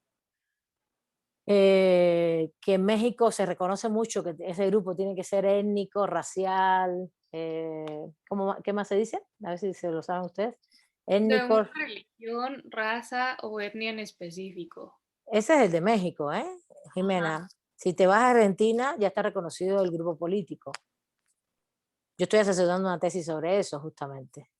Que en México se reconoce mucho que ese grupo tiene que ser étnico, racial, ¿qué más se dice? A ver si se lo saben ustedes. De Étnico. una religión, raza o etnia en específico. Ese es el de México, Jimena. Ajá. Si te vas a Argentina, ya está reconocido el grupo político. Yo estoy asesorando una tesis sobre eso, justamente.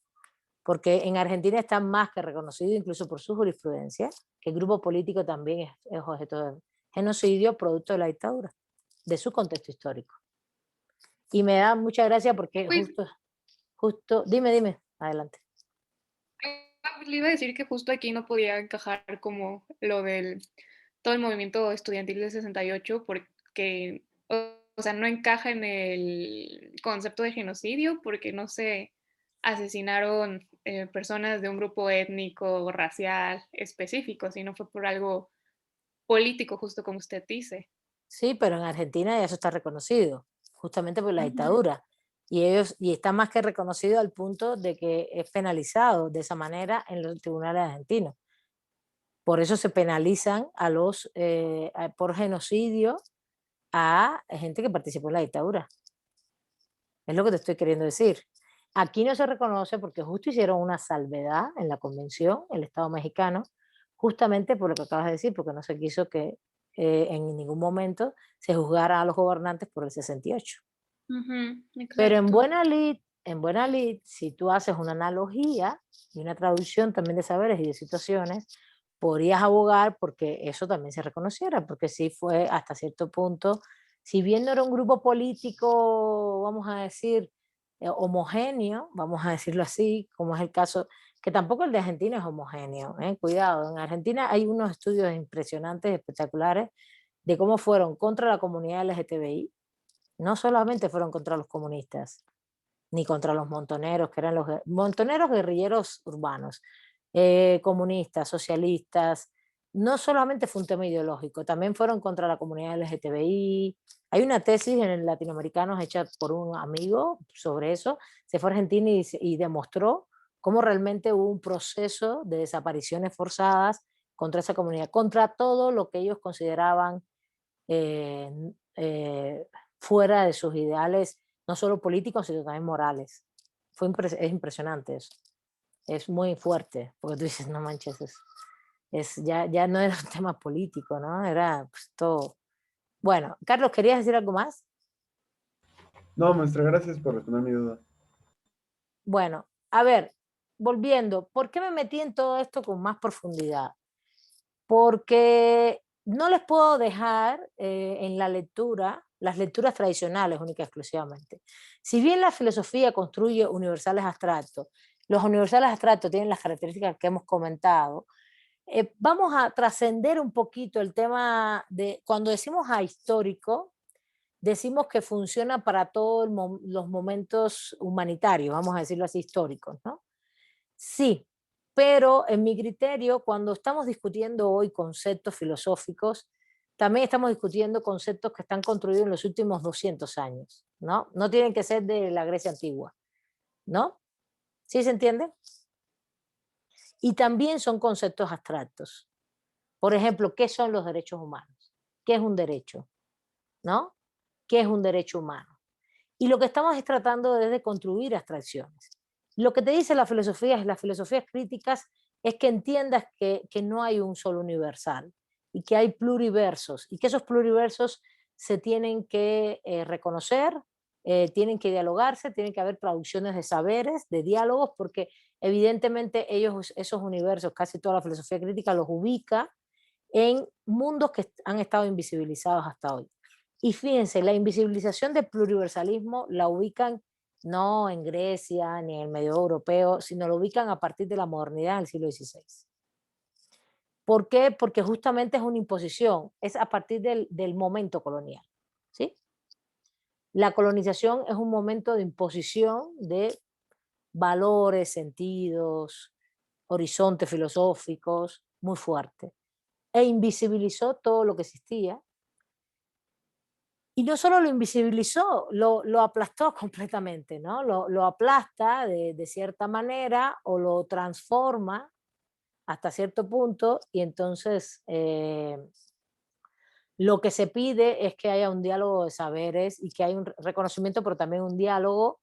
Porque en Argentina está más que reconocido, incluso por su jurisprudencia, que el grupo político también es objeto de genocidio producto de la dictadura, de su contexto histórico. Y me da mucha gracia porque Pues, justo, dime, adelante. Le iba a decir que justo aquí no podía encajar como lo del todo el movimiento estudiantil del 68 porque, o sea, no encaja en el concepto de genocidio porque no se asesinaron personas de un grupo étnico o racial específico, sino fue por algo político, justo como usted dice. Sí, pero en Argentina ya eso está reconocido, justamente por la Ujú. dictadura. Y está más que reconocido al punto de que es penalizado de esa manera en los tribunales argentinos. Por eso se penalizan por genocidio a gente que participó en la dictadura. Es lo que te estoy queriendo decir. Aquí no se reconoce porque justo hicieron una salvedad en la convención, el Estado mexicano, justamente por lo que acabas de decir, porque no se quiso que en ningún momento se juzgara a los gobernantes por el 68. Ujú, Pero en exacto. buena lid, si tú haces una analogía y una traducción también de saberes y de situaciones, podrías abogar porque eso también se reconociera, porque sí fue hasta cierto punto, si bien no era un grupo político, vamos a decir, homogéneo, vamos a decirlo así, como es el caso, que tampoco el de Argentina es homogéneo, cuidado, en Argentina hay unos estudios impresionantes, espectaculares, de cómo fueron contra la comunidad LGTBI, no solamente fueron contra los comunistas, ni contra los montoneros, que eran los montoneros guerrilleros urbanos, comunistas, socialistas. No solamente fue un tema ideológico, también fueron contra la comunidad LGTBI. Hay una tesis en Latinoamericanos hecha por un amigo sobre eso. Se fue a Argentina y demostró cómo realmente hubo un proceso de desapariciones forzadas contra esa comunidad, contra todo lo que ellos consideraban eh, eh, fuera de sus ideales, no solo políticos, sino también morales. Es impresionante eso. Es muy fuerte, porque tú dices, no manches, ya no era un tema político, ¿no? Era pues, todo. Bueno, Carlos, ¿querías decir algo más? No, maestra, gracias por responder mi duda. Bueno, a ver, volviendo, ¿por qué me metí en todo esto con más profundidad? Porque no les puedo dejar en la lectura las lecturas tradicionales única y exclusivamente. Si bien la filosofía construye universales abstractos, los universales abstractos tienen las características que hemos comentado, vamos a trascender un poquito el tema de, cuando decimos ahistórico, decimos que funciona para todos los momentos humanitarios, vamos a decirlo así, históricos, ¿no? Sí, pero en mi criterio, cuando estamos discutiendo hoy conceptos filosóficos, también estamos discutiendo conceptos que están construidos en los últimos 200 años, ¿no? No tienen que ser de la Grecia antigua, ¿no? ¿Sí se entiende? Y también son conceptos abstractos. Por ejemplo, ¿qué son los derechos humanos? ¿Qué es un derecho? ¿No? ¿Qué es un derecho humano? Y lo que estamos es tratando de construir abstracciones. Lo que te dice la filosofía es las filosofías críticas es que entiendas que no hay un solo universal, y que hay pluriversos y que esos pluriversos se tienen que reconocer, tienen que dialogarse, tienen que haber traducciones de saberes, de diálogos, porque evidentemente ellos, esos universos, casi toda la filosofía crítica los ubica en mundos que han estado invisibilizados hasta hoy. Y fíjense, la invisibilización del pluriversalismo la ubican no en Grecia ni en el medio europeo, sino lo ubican a partir de la modernidad del siglo XVI. ¿Por qué? Porque justamente es una imposición, es a partir del momento colonial. ¿Sí? La colonización es un momento de imposición de valores, sentidos, horizontes filosóficos muy fuerte, e invisibilizó todo lo que existía. Y no solo lo invisibilizó, lo aplastó completamente, ¿no? Lo aplasta de cierta manera o lo transforma hasta cierto punto, y entonces lo que se pide es que haya un diálogo de saberes y que haya un reconocimiento, pero también un diálogo,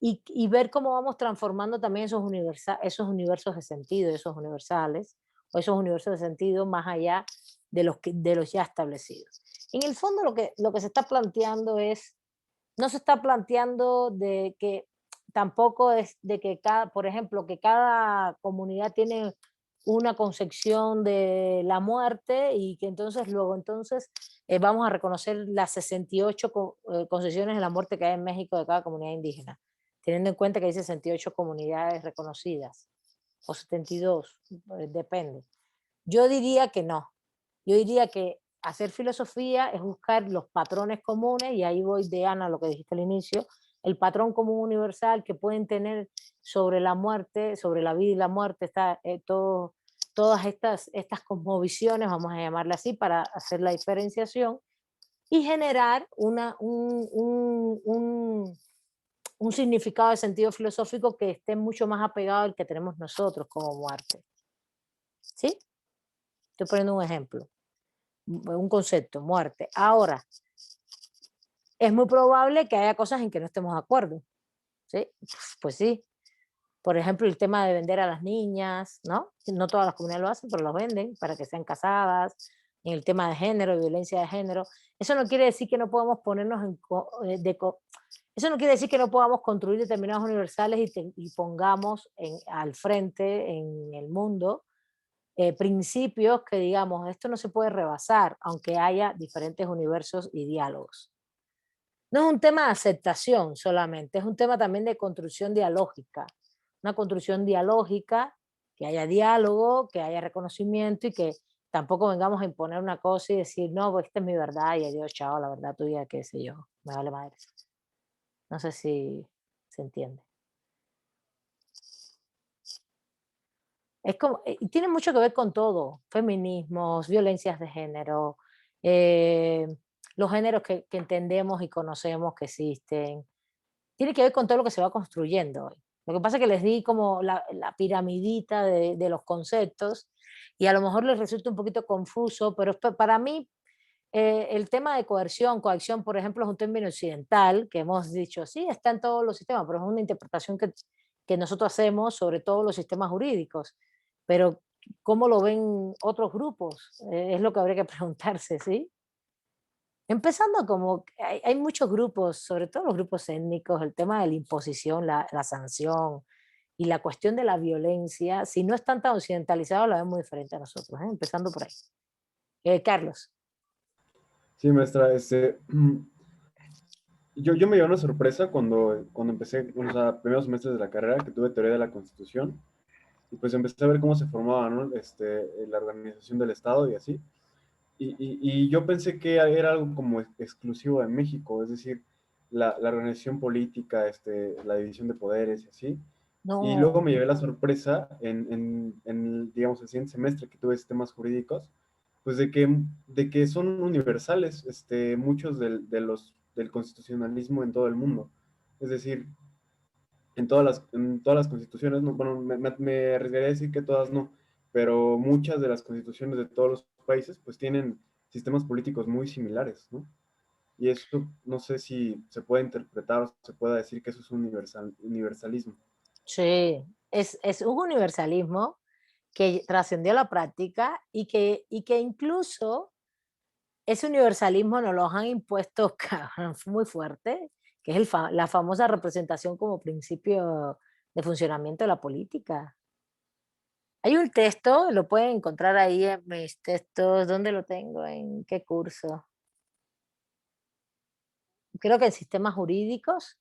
y ver cómo vamos transformando también esos universos de sentido, esos universales, o esos universos de sentido más allá de los ya establecidos. En el fondo lo que se está planteando no se está planteando de que tampoco es de que por ejemplo, que cada comunidad tiene una concepción de la muerte y que entonces vamos a reconocer las 68 concesiones de la muerte que hay en México de cada comunidad indígena, teniendo en cuenta que hay 68 comunidades reconocidas, o 72, depende. Yo diría que no. Yo diría que hacer filosofía es buscar los patrones comunes, y ahí voy de Ana a lo que dijiste al inicio, el patrón común universal que pueden tener sobre la muerte, sobre la vida y la muerte, todas estas cosmovisiones, vamos a llamarle así, para hacer la diferenciación y generar un significado de sentido filosófico que esté mucho más apegado al que tenemos nosotros como muerte. ¿Sí? Estoy poniendo un ejemplo, un concepto, muerte. Ahora, es muy probable que haya cosas en que no estemos de acuerdo. ¿Sí? Pues sí. Por ejemplo, el tema de vender a las niñas, ¿no? No todas las comunidades lo hacen, pero los venden para que sean casadas. En el tema de género, violencia de género. Eso no quiere decir que no podamos ponernos eso no quiere decir que no podamos construir determinados universales y pongamos al frente en el mundo principios que digamos, esto no se puede rebasar, aunque haya diferentes universos y diálogos. No es un tema de aceptación solamente, es un tema también de construcción dialógica. Una construcción dialógica, que haya diálogo, que haya reconocimiento y que tampoco vengamos a imponer una cosa y decir, no, pues esta es mi verdad y adiós, chao, la verdad tuya, qué sé yo, me vale madre. No sé si se entiende. Es como, y tiene mucho que ver con todo, feminismos, violencias de género, los géneros que entendemos y conocemos que existen. Tiene que ver con todo lo que se va construyendo hoy. Lo que pasa es que les di como la piramidita de los conceptos y a lo mejor les resulta un poquito confuso, pero para mí el tema de coerción, coacción, por ejemplo, es un término occidental que hemos dicho, sí, está en todos los sistemas, pero es una interpretación que nosotros hacemos sobre todos los sistemas jurídicos. Pero, ¿cómo lo ven otros grupos? Es lo que habría que preguntarse, ¿sí? Empezando como, hay muchos grupos, sobre todo los grupos étnicos, el tema de la imposición, la sanción y la cuestión de la violencia, si no están tan occidentalizados, la ven muy diferente a nosotros, ¿eh? Empezando por ahí. Carlos. Sí, maestra, yo me llevé una sorpresa cuando empecé, o sea, primeros semestres de la carrera, que tuve teoría de la Constitución, y pues empecé a ver cómo se formaba, ¿no? La organización del Estado y así. Y yo pensé que era algo como exclusivo de México, es decir, la organización política, la división de poderes y así. No. Y luego me llevé la sorpresa digamos, el siguiente semestre que tuve sistemas jurídicos, pues de que son universales muchos del constitucionalismo en todo el mundo. Es decir, en todas las constituciones, no, bueno, me arriesgaría a decir que todas no, pero muchas de las constituciones de todos los países pues tienen sistemas políticos muy similares, ¿no? Y eso no sé si se puede interpretar o se puede decir que eso es un universalismo. Sí, es un universalismo que trascendió la práctica y que incluso ese universalismo nos lo han impuesto muy fuerte, que es la famosa representación como principio de funcionamiento de la política. Hay un texto, lo pueden encontrar ahí en mis textos. ¿Dónde lo tengo? ¿En qué curso? Creo que en sistemas jurídicos.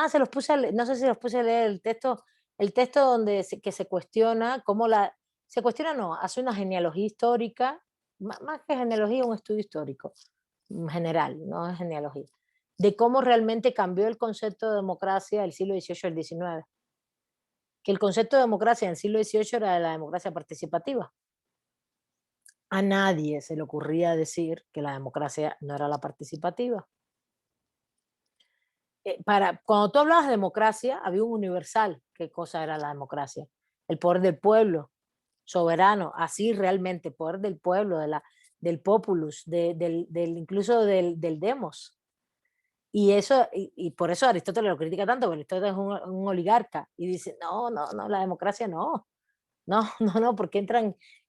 Se los puse no sé si los puse a leer el texto donde que se cuestiona cómo se cuestiona no, hace una genealogía histórica, más que genealogía, un estudio histórico, general, no es genealogía, de cómo realmente cambió el concepto de democracia del siglo XVIII al XIX. Que el concepto de democracia en el siglo XVIII era la democracia participativa. A nadie se le ocurría decir que la democracia no era la participativa. Cuando tú hablabas de democracia, había un universal. ¿Qué cosa era la democracia? El poder del pueblo, soberano, así realmente, poder del pueblo, del populus, incluso del demos. Y eso, y por eso Aristóteles lo critica tanto, porque Aristóteles es un oligarca y dice, no, la democracia no. No, porque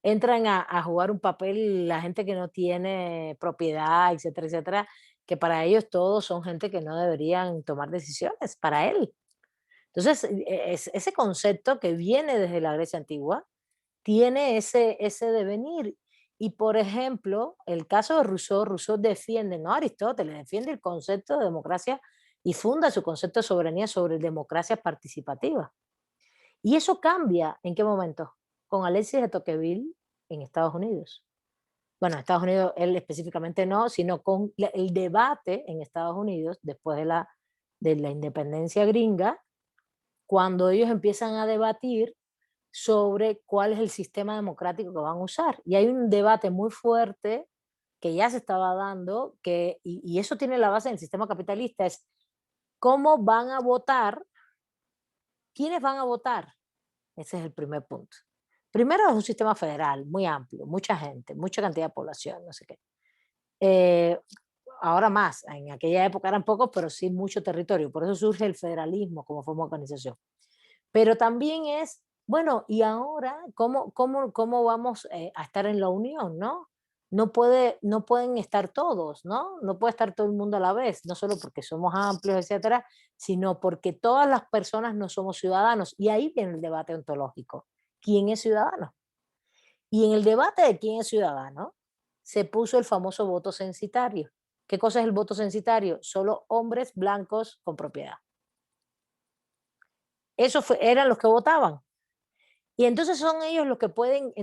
entran a jugar un papel la gente que no tiene propiedad, etcétera, etcétera, que para ellos todos son gente que no deberían tomar decisiones, para él. Entonces, ese concepto que viene desde la Grecia antigua tiene ese devenir. Y, por ejemplo, el caso de Rousseau defiende, no Aristóteles, defiende el concepto de democracia y funda su concepto de soberanía sobre democracia participativa. Y eso cambia, ¿en qué momento? Con Alexis de Tocqueville en Estados Unidos. Bueno, en Estados Unidos él específicamente no, sino con el debate en Estados Unidos después de la independencia gringa, cuando ellos empiezan a debatir sobre cuál es el sistema democrático que van a usar. Y hay un debate muy fuerte que ya se estaba dando, y eso tiene la base en el sistema capitalista, es cómo van a votar. ¿Quiénes van a votar? Ese es el primer punto. Primero es un sistema federal muy amplio, mucha gente, mucha cantidad de población, no sé qué. Ahora más, en aquella época eran pocos, pero sí mucho territorio. Por eso surge el federalismo como forma de organización. Pero también es, bueno, ¿y ahora cómo vamos a estar en la unión, no? No pueden estar todos, ¿no? No puede estar todo el mundo a la vez, no solo porque somos amplios, etcétera, sino porque todas las personas no somos ciudadanos. Y ahí viene el debate ontológico. ¿Quién es ciudadano? Y en el debate de quién es ciudadano, se puso el famoso voto censitario. ¿Qué cosa es el voto censitario? Solo hombres blancos con propiedad. Eran los que votaban. Y entonces son ellos los que pueden,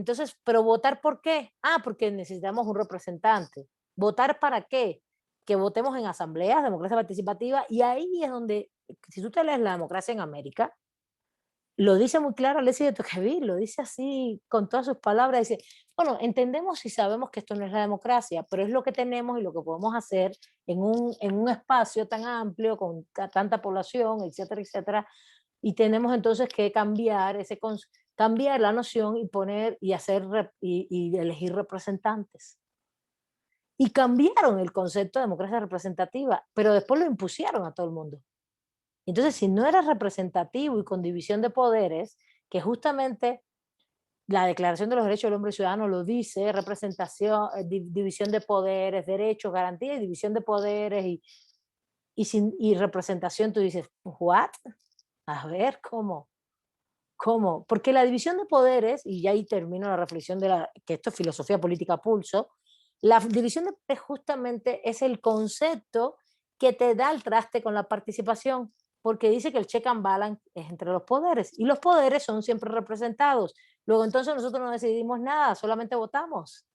pero ¿votar por qué? Porque necesitamos un representante. ¿Votar para qué? Que votemos en asambleas, democracia participativa, y ahí es donde, si tú te lees la democracia en América, lo dice muy claro Alexis de Tocqueville, lo dice así con todas sus palabras, dice, bueno, entendemos y sabemos que esto no es la democracia, pero es lo que tenemos y lo que podemos hacer en un espacio tan amplio, con tanta población, etcétera, etcétera, y tenemos entonces que cambiar la noción y poner y elegir representantes. Y cambiaron el concepto de democracia representativa, pero después lo impusieron a todo el mundo. Entonces, si no eres representativo y con división de poderes, que justamente la Declaración de los Derechos del Hombre y Ciudadano lo dice, representación, división de poderes, derechos, garantía y división de poderes y representación, tú dices, ¿what? A ver, ¿cómo? Porque la división de poderes, y ya ahí termino la reflexión que esto es filosofía política a pulso, la división de poderes justamente es el concepto que te da el traste con la participación, porque dice que el check and balance es entre los poderes, y los poderes son siempre representados. Luego entonces nosotros no decidimos nada, solamente votamos.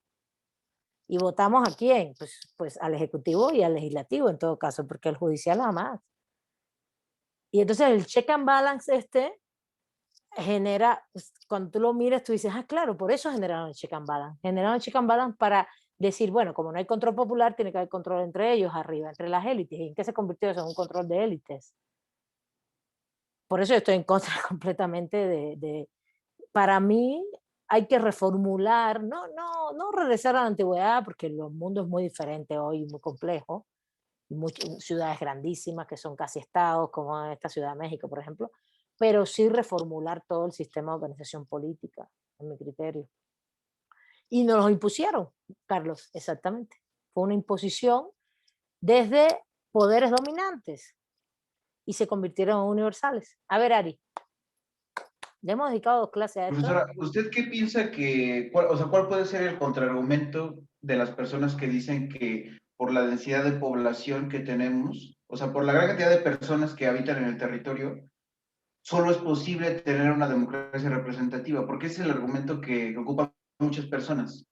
¿Y votamos a quién? Pues al Ejecutivo y al Legislativo en todo caso, porque el Judicial nada más. Y entonces el check and balance genera, cuando tú lo miras, tú dices, claro, por eso generaron el check and balance. Generaron el check and balance para decir, bueno, como no hay control popular, tiene que haber control entre ellos arriba, entre las élites. ¿Y en qué se convirtió eso? En un control de élites. Por eso yo estoy en contra completamente para mí hay que reformular, no regresar a la antigüedad, porque el mundo es muy diferente hoy, muy complejo, y muchas ciudades grandísimas que son casi estados, como esta Ciudad de México, por ejemplo, pero sí reformular todo el sistema de organización política. en mi criterio. Y nos los impusieron, Carlos, exactamente. Fue una imposición desde poderes dominantes y se convirtieron en universales. A ver, Ari, ya hemos dedicado 2 clases a esto. Profesora, ¿usted qué piensa cuál puede ser el contraargumento de las personas que dicen que por la densidad de población que tenemos, o sea, por la gran cantidad de personas que habitan en el territorio, solo es posible tener una democracia representativa? Porque ese es el argumento que ocupan muchas personas.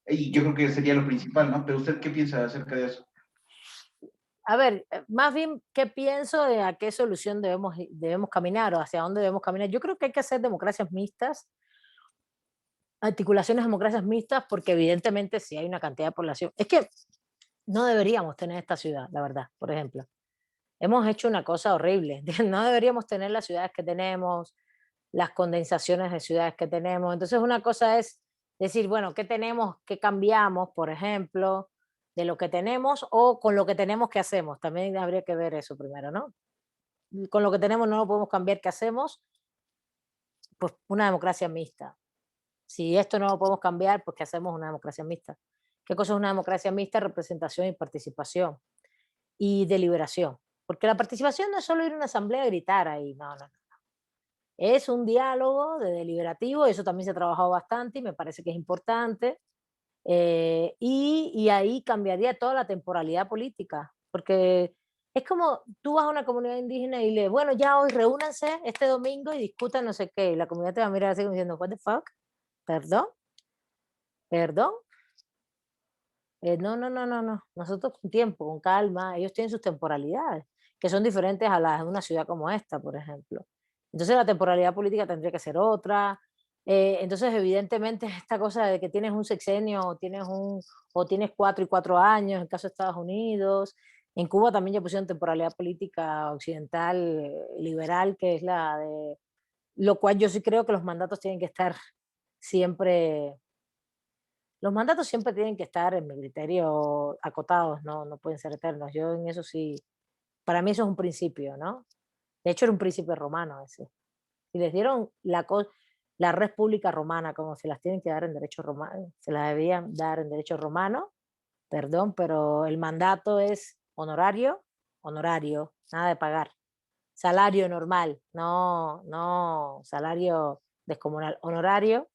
Y yo creo que sería lo principal, ¿no? Pero ¿usted qué piensa acerca de eso? A ver, más bien, ¿qué pienso de a qué solución debemos caminar o hacia dónde debemos caminar? Yo creo que hay que hacer democracias mixtas, articulaciones de democracias mixtas, porque evidentemente si hay una cantidad de población, es que no deberíamos tener esta ciudad, la verdad, por ejemplo. Hemos hecho una cosa horrible, no deberíamos tener las ciudades que tenemos, las condensaciones de ciudades que tenemos. Entonces una cosa es decir, bueno, ¿qué tenemos, qué cambiamos, por ejemplo, de lo que tenemos o con lo que tenemos, qué hacemos? También habría que ver eso primero, ¿no? Con lo que tenemos no lo podemos cambiar, ¿qué hacemos? Pues una democracia mixta. Si esto no lo podemos cambiar, pues ¿qué hacemos? Una democracia mixta. ¿Qué cosa es una democracia mixta? Representación y participación y deliberación. Porque la participación no es solo ir a una asamblea y gritar ahí, no. Es un diálogo de deliberativo, eso también se ha trabajado bastante y me parece que es importante. Y ahí cambiaría toda la temporalidad política, porque es como tú vas a una comunidad indígena y le, bueno, ya hoy reúnanse este domingo y discutan no sé qué, y la comunidad te va a mirar así como diciendo, what the fuck, perdón, perdón. No, nosotros con tiempo, con calma, ellos tienen sus temporalidades, que son diferentes a las de una ciudad como esta, por ejemplo. Entonces la temporalidad política tendría que ser otra. Entonces, evidentemente, esta cosa de que tienes un sexenio o tienes 4 y 4 años, en el caso de Estados Unidos. En Cuba también ya pusieron temporalidad política occidental, liberal, que es la de... Lo cual yo sí creo que los mandatos tienen que estar siempre... Los mandatos siempre tienen que estar, en mi criterio, acotados, no pueden ser eternos. Yo en eso sí... Para mí eso es un principio, ¿no? De hecho, era un príncipe romano ese. Y les dieron la República Romana, como se las tienen que dar en derecho romano, se las debían dar en derecho romano, perdón, pero el mandato es honorario, nada de pagar. Salario normal, no salario descomunal, honorario,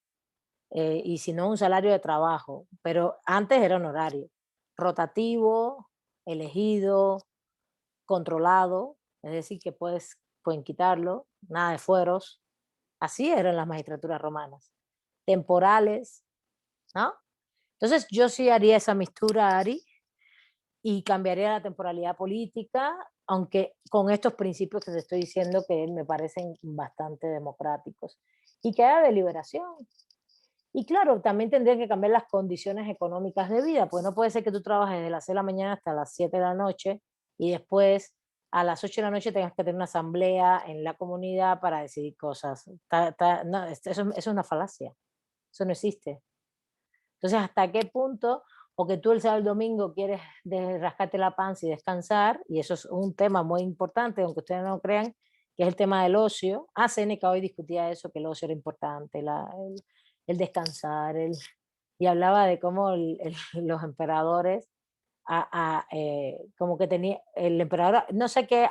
y si no un salario de trabajo, pero antes era honorario, rotativo, elegido, controlado, es decir, que pueden quitarlo, nada de fueros. Así eran las magistraturas romanas, temporales, ¿no? Entonces yo sí haría esa mistura, Ari, y cambiaría la temporalidad política, aunque con estos principios que te estoy diciendo que me parecen bastante democráticos, y que haya deliberación. Y claro, también tendrían que cambiar las condiciones económicas de vida, pues no puede ser que tú trabajes desde las 6 de la mañana hasta las 7 de la noche y después a las 8 de la noche tengas que tener una asamblea en la comunidad para decidir cosas. No, eso es una falacia, eso no existe. Entonces, ¿hasta qué punto? O que tú el sábado y el domingo quieres rascarte la panza y descansar, y eso es un tema muy importante, aunque ustedes no lo crean, que es el tema del ocio. Seneca hoy discutía eso, que el ocio era importante, el descansar, y hablaba de cómo los emperadores, como que tenía, el emperador, no sé qué,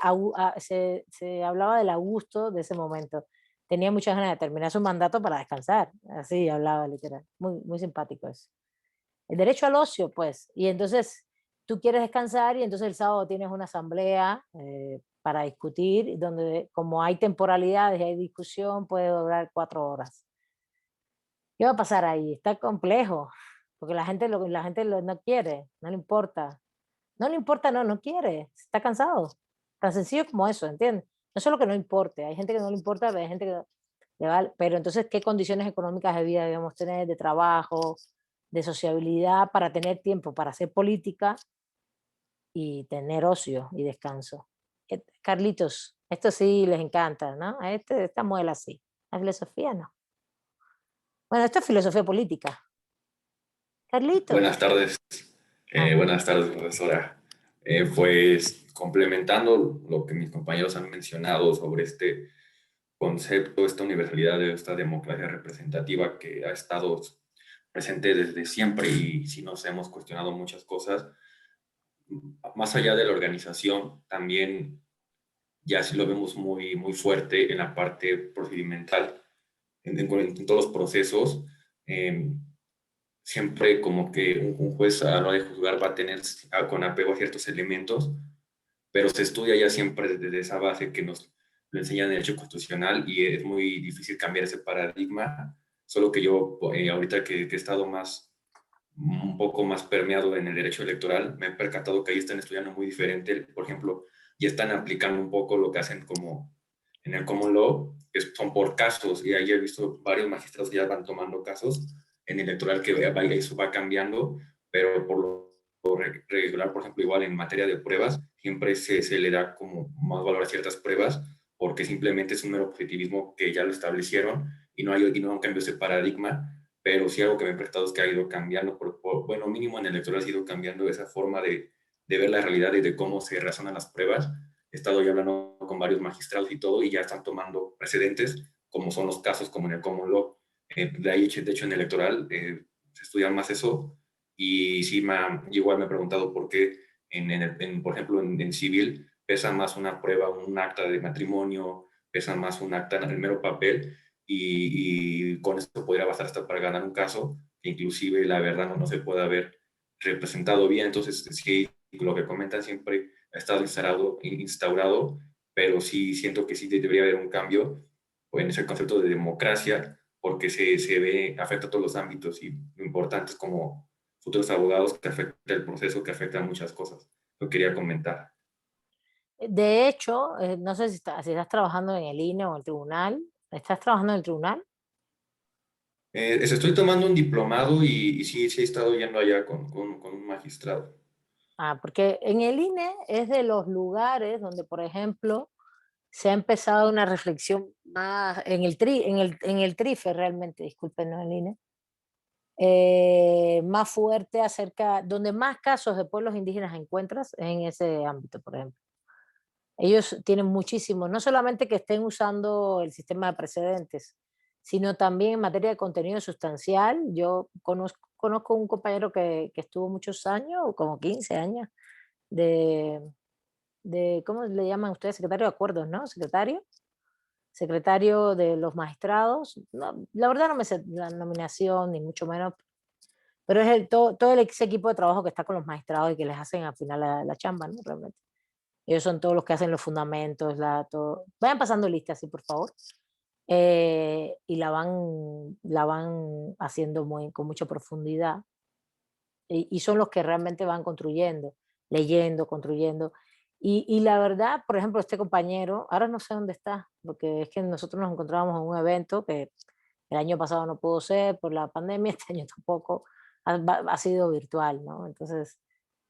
se hablaba del Augusto de ese momento, tenía muchas ganas de terminar su mandato para descansar, así hablaba literal, muy simpático eso. El derecho al ocio, pues, y entonces tú quieres descansar y entonces el sábado tienes una asamblea para discutir, donde como hay temporalidades y hay discusión, puede durar 4 horas. ¿Qué va a pasar ahí? Está complejo, porque la gente no quiere, no le importa. No le importa, no quiere, está cansado. Tan sencillo como eso, ¿entiendes? No solo que no importe, hay gente que no le importa, pero hay gente que le vale. Pero entonces, ¿qué condiciones económicas de vida debemos tener, de trabajo, de sociabilidad, para tener tiempo para hacer política y tener ocio y descanso? Carlitos, esto sí les encanta, ¿no? A esta muela sí, la filosofía no. Bueno, esto es filosofía política. Carlitos. Buenas tardes. Buenas tardes, profesora. Pues complementando lo que mis compañeros han mencionado sobre este concepto, esta universalidad de esta democracia representativa que ha estado presente desde siempre y sí nos hemos cuestionado muchas cosas, más allá de la organización, también ya sí lo vemos muy, muy fuerte en la parte procedimental, en todos los procesos. Siempre como que un juez a la hora de juzgar va a tener con apego a ciertos elementos, pero se estudia ya siempre desde esa base que nos lo enseñan en Derecho Constitucional y es muy difícil cambiar ese paradigma, solo que yo ahorita que he estado un poco más permeado en el derecho electoral, me he percatado que ahí están estudiando muy diferente. Por ejemplo, ya están aplicando un poco lo que hacen como en el common law, que son por casos, y ahí he visto varios magistrados que ya van tomando casos en electoral que eso va cambiando, pero por lo regular, por ejemplo, igual en materia de pruebas, siempre se le da como más valor a ciertas pruebas, porque simplemente es un mero positivismo que ya lo establecieron y no hay un cambio de ese paradigma, pero sí algo que me he prestado es que ha ido cambiando, bueno, mínimo en el electoral ha ido cambiando esa forma de ver la realidad y de cómo se razonan las pruebas. He estado ya hablando con varios magistrados y todo, y ya están tomando precedentes, como son los casos como en el common law. De ahí, de hecho, en el electoral se estudia más eso, y sí, igual me he preguntado por qué, por ejemplo, en civil pesa más una prueba, un acta de matrimonio, pesa más un acta en el mero papel, y con esto podría bastar hasta para ganar un caso, que inclusive la verdad no se puede haber representado bien. Entonces, sí, lo que comentan siempre ha estado instaurado, pero sí siento que sí debería haber un cambio en ese concepto de democracia, porque se ve, afecta a todos los ámbitos, y lo importante es como futuros abogados que afecta el proceso, que afecta a muchas cosas. Lo quería comentar. De hecho, no sé si estás trabajando en el INE o en el tribunal. ¿Estás trabajando en el tribunal? Estoy tomando un diplomado y sí he estado yendo allá con un magistrado. Porque en el INE es de los lugares donde, por ejemplo, se ha empezado una reflexión más en el TRIFE realmente, disculpen, no en el INE, más fuerte acerca, donde más casos de pueblos indígenas encuentras es en ese ámbito, por ejemplo. Ellos tienen muchísimo, no solamente que estén usando el sistema de precedentes, sino también en materia de contenido sustancial. Yo conozco un compañero que estuvo muchos años, como 15 años, ¿cómo le llaman ustedes? Secretario de acuerdos, ¿no? Secretario de los magistrados. No, la verdad no me sé la nominación, ni mucho menos, pero es todo ese equipo de trabajo que está con los magistrados y que les hacen al final la chamba, ¿no? Realmente. Ellos son todos los que hacen los fundamentos, todo. Vayan pasando listas, sí, por favor. Y la van haciendo con mucha profundidad. Y son los que realmente van construyendo, leyendo, construyendo. Y la verdad, por ejemplo, este compañero, ahora no sé dónde está, porque es que nosotros nos encontrábamos en un evento que el año pasado no pudo ser por la pandemia, este año tampoco, ha sido virtual, ¿no? Entonces,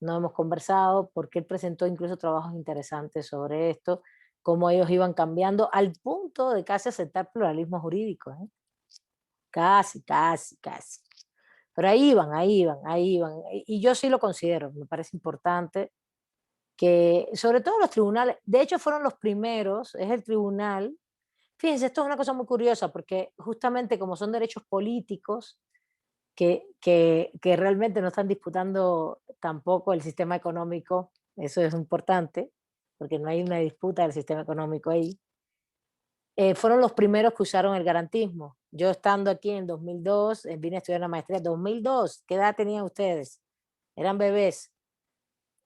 no hemos conversado porque él presentó incluso trabajos interesantes sobre esto, cómo ellos iban cambiando al punto de casi aceptar pluralismo jurídico, ¿eh? Casi, casi, casi. Pero ahí iban, ahí iban, ahí iban. Y yo sí lo considero, me parece importante que, sobre todo los tribunales, de hecho fueron los primeros, es el tribunal. Fíjense, esto es una cosa muy curiosa, porque justamente como son derechos políticos, que realmente no están disputando tampoco el sistema económico, eso es importante, porque no hay una disputa del sistema económico ahí. Fueron los primeros que usaron el garantismo. Yo estando aquí en 2002, vine a estudiar la maestría. 2002, ¿qué edad tenían ustedes? Eran bebés,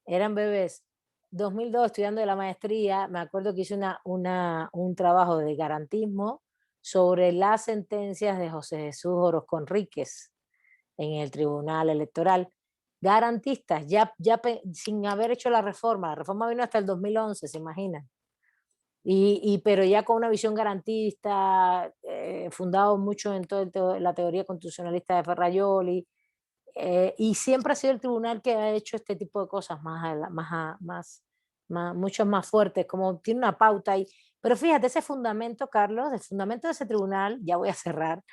eran bebés. 2002, estudiando de la maestría, me acuerdo que hice un trabajo de garantismo sobre las sentencias de José Jesús Orozco Enríquez en el Tribunal Electoral. Garantistas, sin haber hecho la reforma vino hasta el 2011, ¿se imaginan? Pero ya con una visión garantista, fundado mucho en toda la teoría constitucionalista de Ferrajoli, y siempre ha sido el tribunal que ha hecho este tipo de cosas mucho más fuertes, como tiene una pauta ahí. Pero fíjate, ese fundamento, Carlos, el fundamento de ese tribunal, ya voy a cerrar,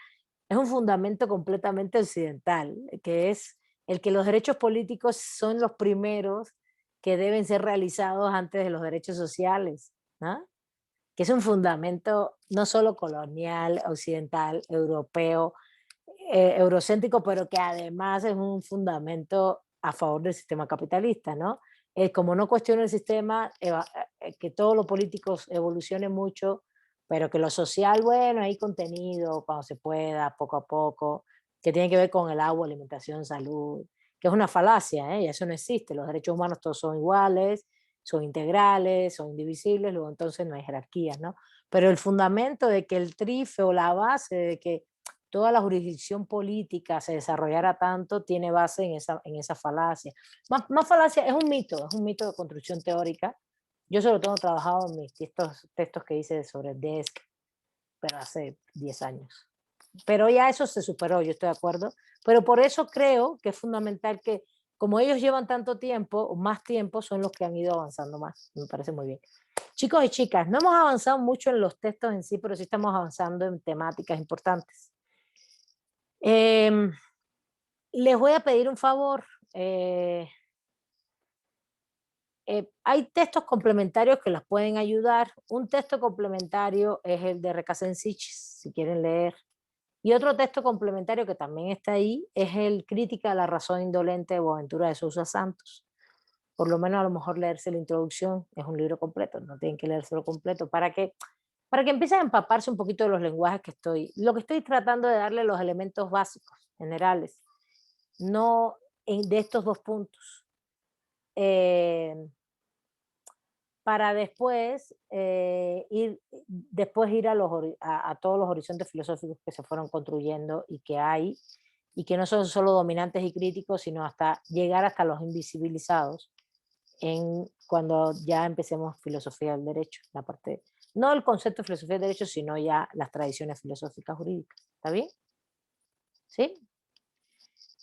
es un fundamento completamente occidental, que es el que los derechos políticos son los primeros que deben ser realizados antes de los derechos sociales, ¿no? que es un fundamento no solo colonial, occidental, europeo, eurocéntrico, pero que además es un fundamento a favor del sistema capitalista, ¿no? Como no cuestiona el sistema, que todos los políticos evolucionen mucho, pero que lo social, bueno, hay contenido cuando se pueda, poco a poco, que tiene que ver con el agua, alimentación, salud, que es una falacia, ¿eh? Y eso no existe. Los derechos humanos todos son iguales, son integrales, son indivisibles, luego entonces no hay jerarquías, ¿no? Pero el fundamento de que el trife o la base de que toda la jurisdicción política se desarrollara tanto tiene base en esa falacia. Más falacia, es un mito de construcción teórica. Yo sobre todo he trabajado en mis textos que hice sobre DESC, pero hace 10 años. Pero ya eso se superó, yo estoy de acuerdo. Pero por eso creo que es fundamental que, como ellos llevan tanto tiempo, o más tiempo, son los que han ido avanzando más. Me parece muy bien. Chicos y chicas, no hemos avanzado mucho en los textos en sí, pero sí estamos avanzando en temáticas importantes. Les voy a pedir un favor. Hay textos complementarios que las pueden ayudar. Un texto complementario es el de Recasensich, si quieren leer. Y otro texto complementario que también está ahí es el Crítica a la razón indolente de Boaventura de Sousa Santos. Por lo menos a lo mejor leerse la introducción, es un libro completo, no tienen que leérselo completo, para que empiecen a empaparse un poquito de los lenguajes lo que estoy tratando de darle los elementos básicos, generales, no de estos dos puntos. Para después ir a todos los horizontes filosóficos que se fueron construyendo y que hay, y que no son solo dominantes y críticos, sino hasta llegar hasta los invisibilizados cuando ya empecemos filosofía del derecho, la parte, no el concepto de filosofía del derecho, sino ya las tradiciones filosóficas jurídicas. ¿Está bien? ¿Sí?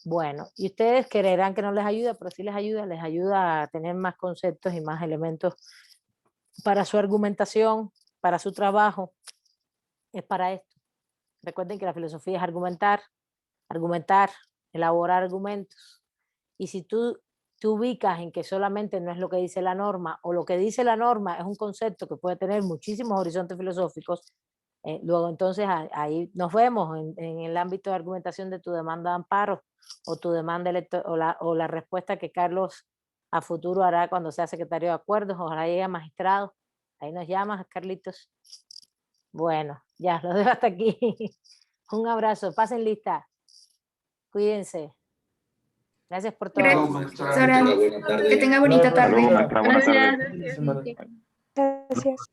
Bueno, y ustedes creerán que no les ayuda, pero sí les ayuda a tener más conceptos y más elementos para su argumentación, para su trabajo. Es para esto. Recuerden que la filosofía es argumentar, elaborar argumentos. Y si tú te ubicas en que solamente no es lo que dice la norma, o lo que dice la norma es un concepto que puede tener muchísimos horizontes filosóficos, luego entonces ahí nos vemos en el ámbito de argumentación de tu demanda de amparo, o tu demanda o la respuesta que Carlos a futuro hará cuando sea secretario de acuerdos, ojalá llegue a magistrado. Ahí nos llamas, Carlitos. Bueno, ya, lo dejo hasta aquí. Un abrazo, pasen lista. Cuídense. Gracias por todo. Que tenga bonita tarde. Buena tarde. Gracias. Gracias.